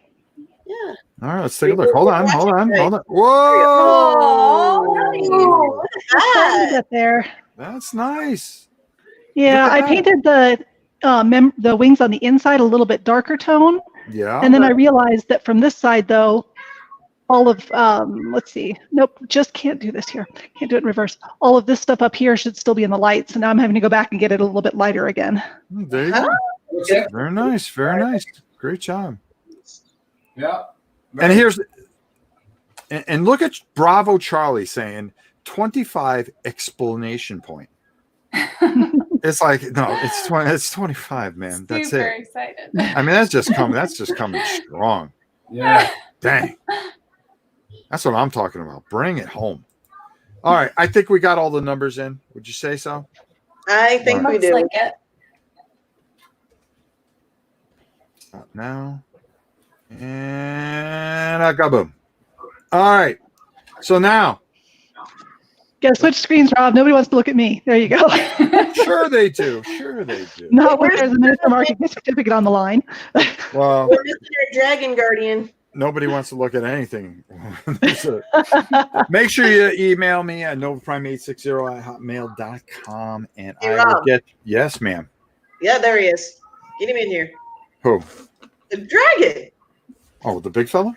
Yeah. All right, let's take a look. Hold on. Whoa! Oh, Ooh, look at Trying to that. get there. That's nice. Yeah, Look at I that. painted the wings on the inside a little bit darker tone, Yeah. and then I realized that from this side though, all of let's see, nope, just can't do this here. Can't do it in reverse. All of this stuff up here should still be in the light, so now I'm having to go back and get it a little bit lighter again. There you go. Okay. Very nice. Very nice. Great job. Yeah. And here's, and look at Bravo Charlie saying 25 explanation point. It's like, no, it's 20, it's 25, man. That's Super it. excited. I mean, that's just coming strong. Yeah. Dang. That's what I'm talking about. Bring it home. All right. I think we got all the numbers in. Would you say so? I think we Looks do. like it. Stop now. And I got boom. All right. So now, Gotta switch screens, Rob. Nobody wants to look at me. There you go. sure they do. Sure they do. Not when there's a Minister Market gift certificate on the line. Well, We're missing our Dragon Guardian. nobody wants to look at anything. Make sure you email me at novaprime860@hotmail.com and Hey, I will Rob. get. Yes, ma'am. Yeah, there he is. Get him in here. Who? The dragon. Oh, the big fella?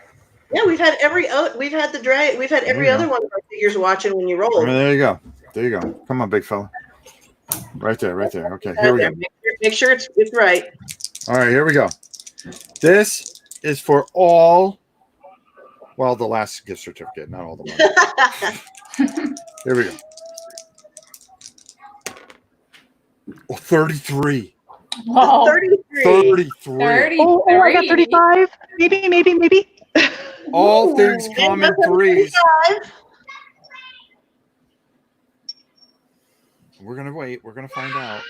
Yeah, we've had every other one of our figures watching when you roll. I mean, there you go. There you go. Come on, big fella. Right there, right there. Okay, here we go. Make sure it's right. All right, here we go. This is for all. Well, the last gift certificate, not all the money. Here we go. Oh, 33. Whoa. 33. 33. Oh, I got 35. Maybe. All things come in threes. 35. We're going to wait. We're going to find out.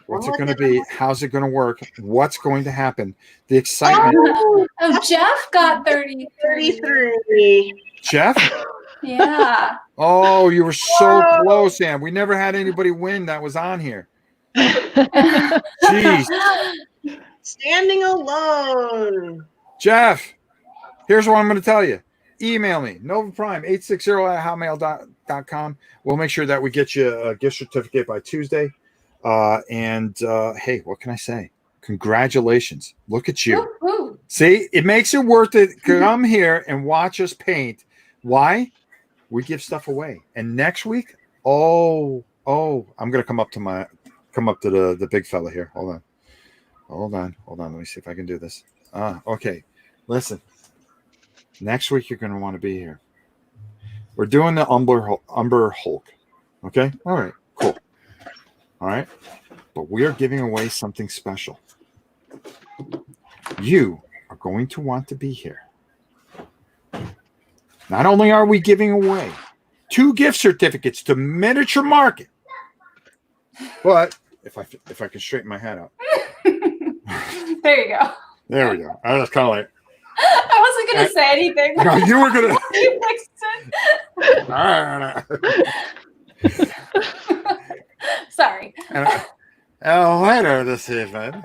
What's it going to be? How's it going to work? What's going to happen? The excitement. Oh, Jeff got 33. 33. Jeff? Yeah. Oh, you were so close, Sam. We never had anybody win that was on here. Jeez. Standing alone. Jeff, here's what I'm going to tell you. Email me, novaprime860@hotmail.com. We'll make sure that we get you a gift certificate by Tuesday. Hey, what can I say? Congratulations. Look at you. Woo-hoo. See, it makes it worth it. Come here and watch us paint. Why? We give stuff away. And next week, I'm going to come up to the big fella here. Hold on. Let me see if I can do this. Okay. Listen. Next week, you're going to want to be here. We're doing the Umber Hulk. Okay? All right. Cool. All right. But we are giving away something special. You are going to want to be here. Not only are we giving away 2 gift certificates to Miniature Market, but if I can straighten my head out. There you go. There we go. I was kind of like, I wasn't going to say anything. no, you were going to. You fixed it. Sorry. Later this evening.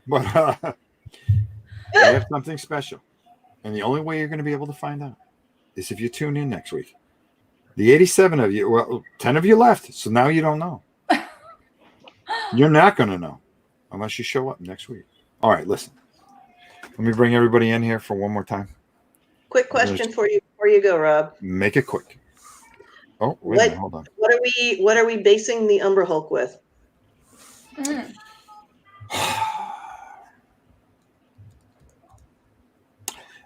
But we have something special. And the only way you're going to be able to find out is if you tune in next week. The 87 of you, well, 10 of you left. So now you don't know. You're not going to know unless you show up next week. All right, listen. Let me bring everybody in here for one more time. Quick question for you before you go, Rob. Make it quick. Oh, wait a minute, hold on. What are we basing the Umber Hulk with?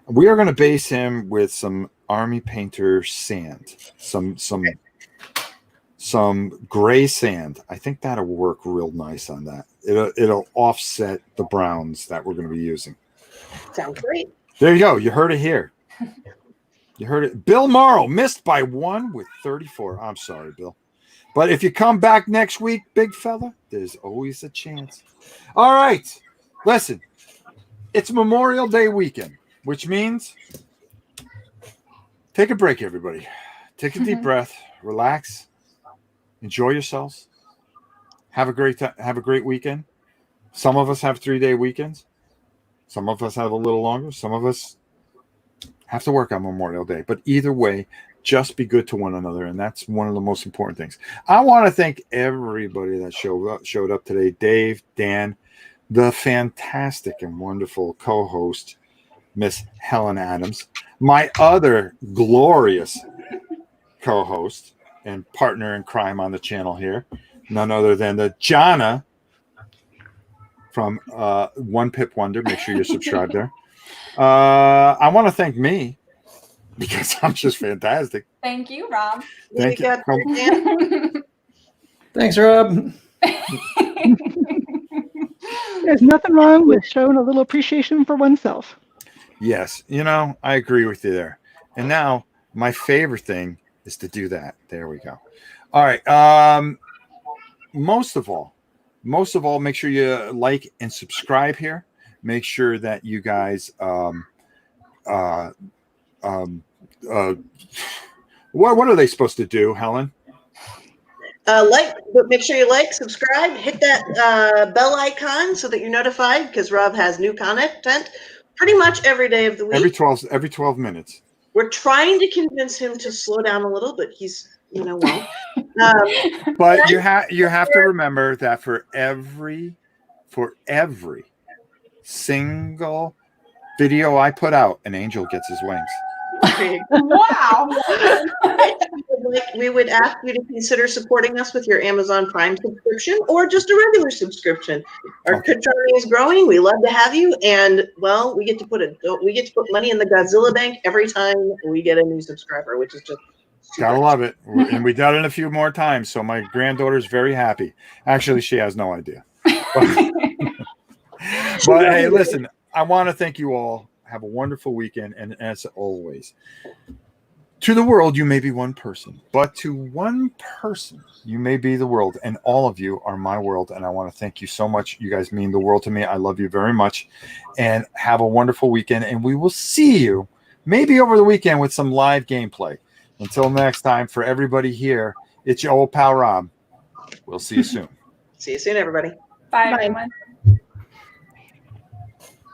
We are going to base him with some Army Painter sand, some gray sand. I think that'll work real nice on that. It'll offset the browns that we're going to be using. Sounds great. There you go. You heard it here. You heard it. Bill Morrow missed by 1 with 34. I'm sorry, Bill. But if you come back next week, big fella, there's always a chance. All right. Listen, it's Memorial Day weekend, which means take a break, everybody. Take a deep breath, relax, enjoy yourselves. Have a great weekend. Some of us have 3-day weekends. Some of us have a little longer. Some of us have to work on Memorial Day. But either way, just be good to one another, and that's one of the most important things. I want to thank everybody that showed up today. Dave, Dan, the fantastic and wonderful co-host, Miss Helen Adams, my other glorious co-host and partner in crime on the channel here, none other than the Jana from One Pip Wonder. Make sure you're subscribed there. I want to thank me because I'm just fantastic. Thank you, Rob. Thank you. Thanks, Rob. There's nothing wrong with showing a little appreciation for oneself. Yes, I agree with you there. And now my favorite thing is to do that. There we go. All right. Most of all, make sure you like and subscribe here. Make sure that you guys what are they supposed to do, Helen? But make sure you like, subscribe, hit that bell icon so that you're notified, because Rob has new content pretty much every day of the week. Every 12 minutes. We're trying to convince him to slow down a little, but he's won't. But you have to remember that for every single video I put out, an angel gets his wings. Wow. We would ask you to consider supporting us with your Amazon Prime subscription or just a regular subscription. Our community is growing. We love to have you, and we get to put money in the Godzilla bank every time we get a new subscriber, which is just gotta love it. And we done it a few more times, so my granddaughter's very happy. Actually, she has no idea. But hey, listen, I want to thank you all. Have a wonderful weekend, and as always, to the world you may be one person, but to one person you may be the world, and all of you are my world. And I want to thank you so much. You guys mean the world to me. I love you very much, and have a wonderful weekend. And we will see you maybe over the weekend with some live gameplay. Until next time, for everybody here, it's your old pal Rob. We'll see you soon. See you soon, everybody. Bye, everyone.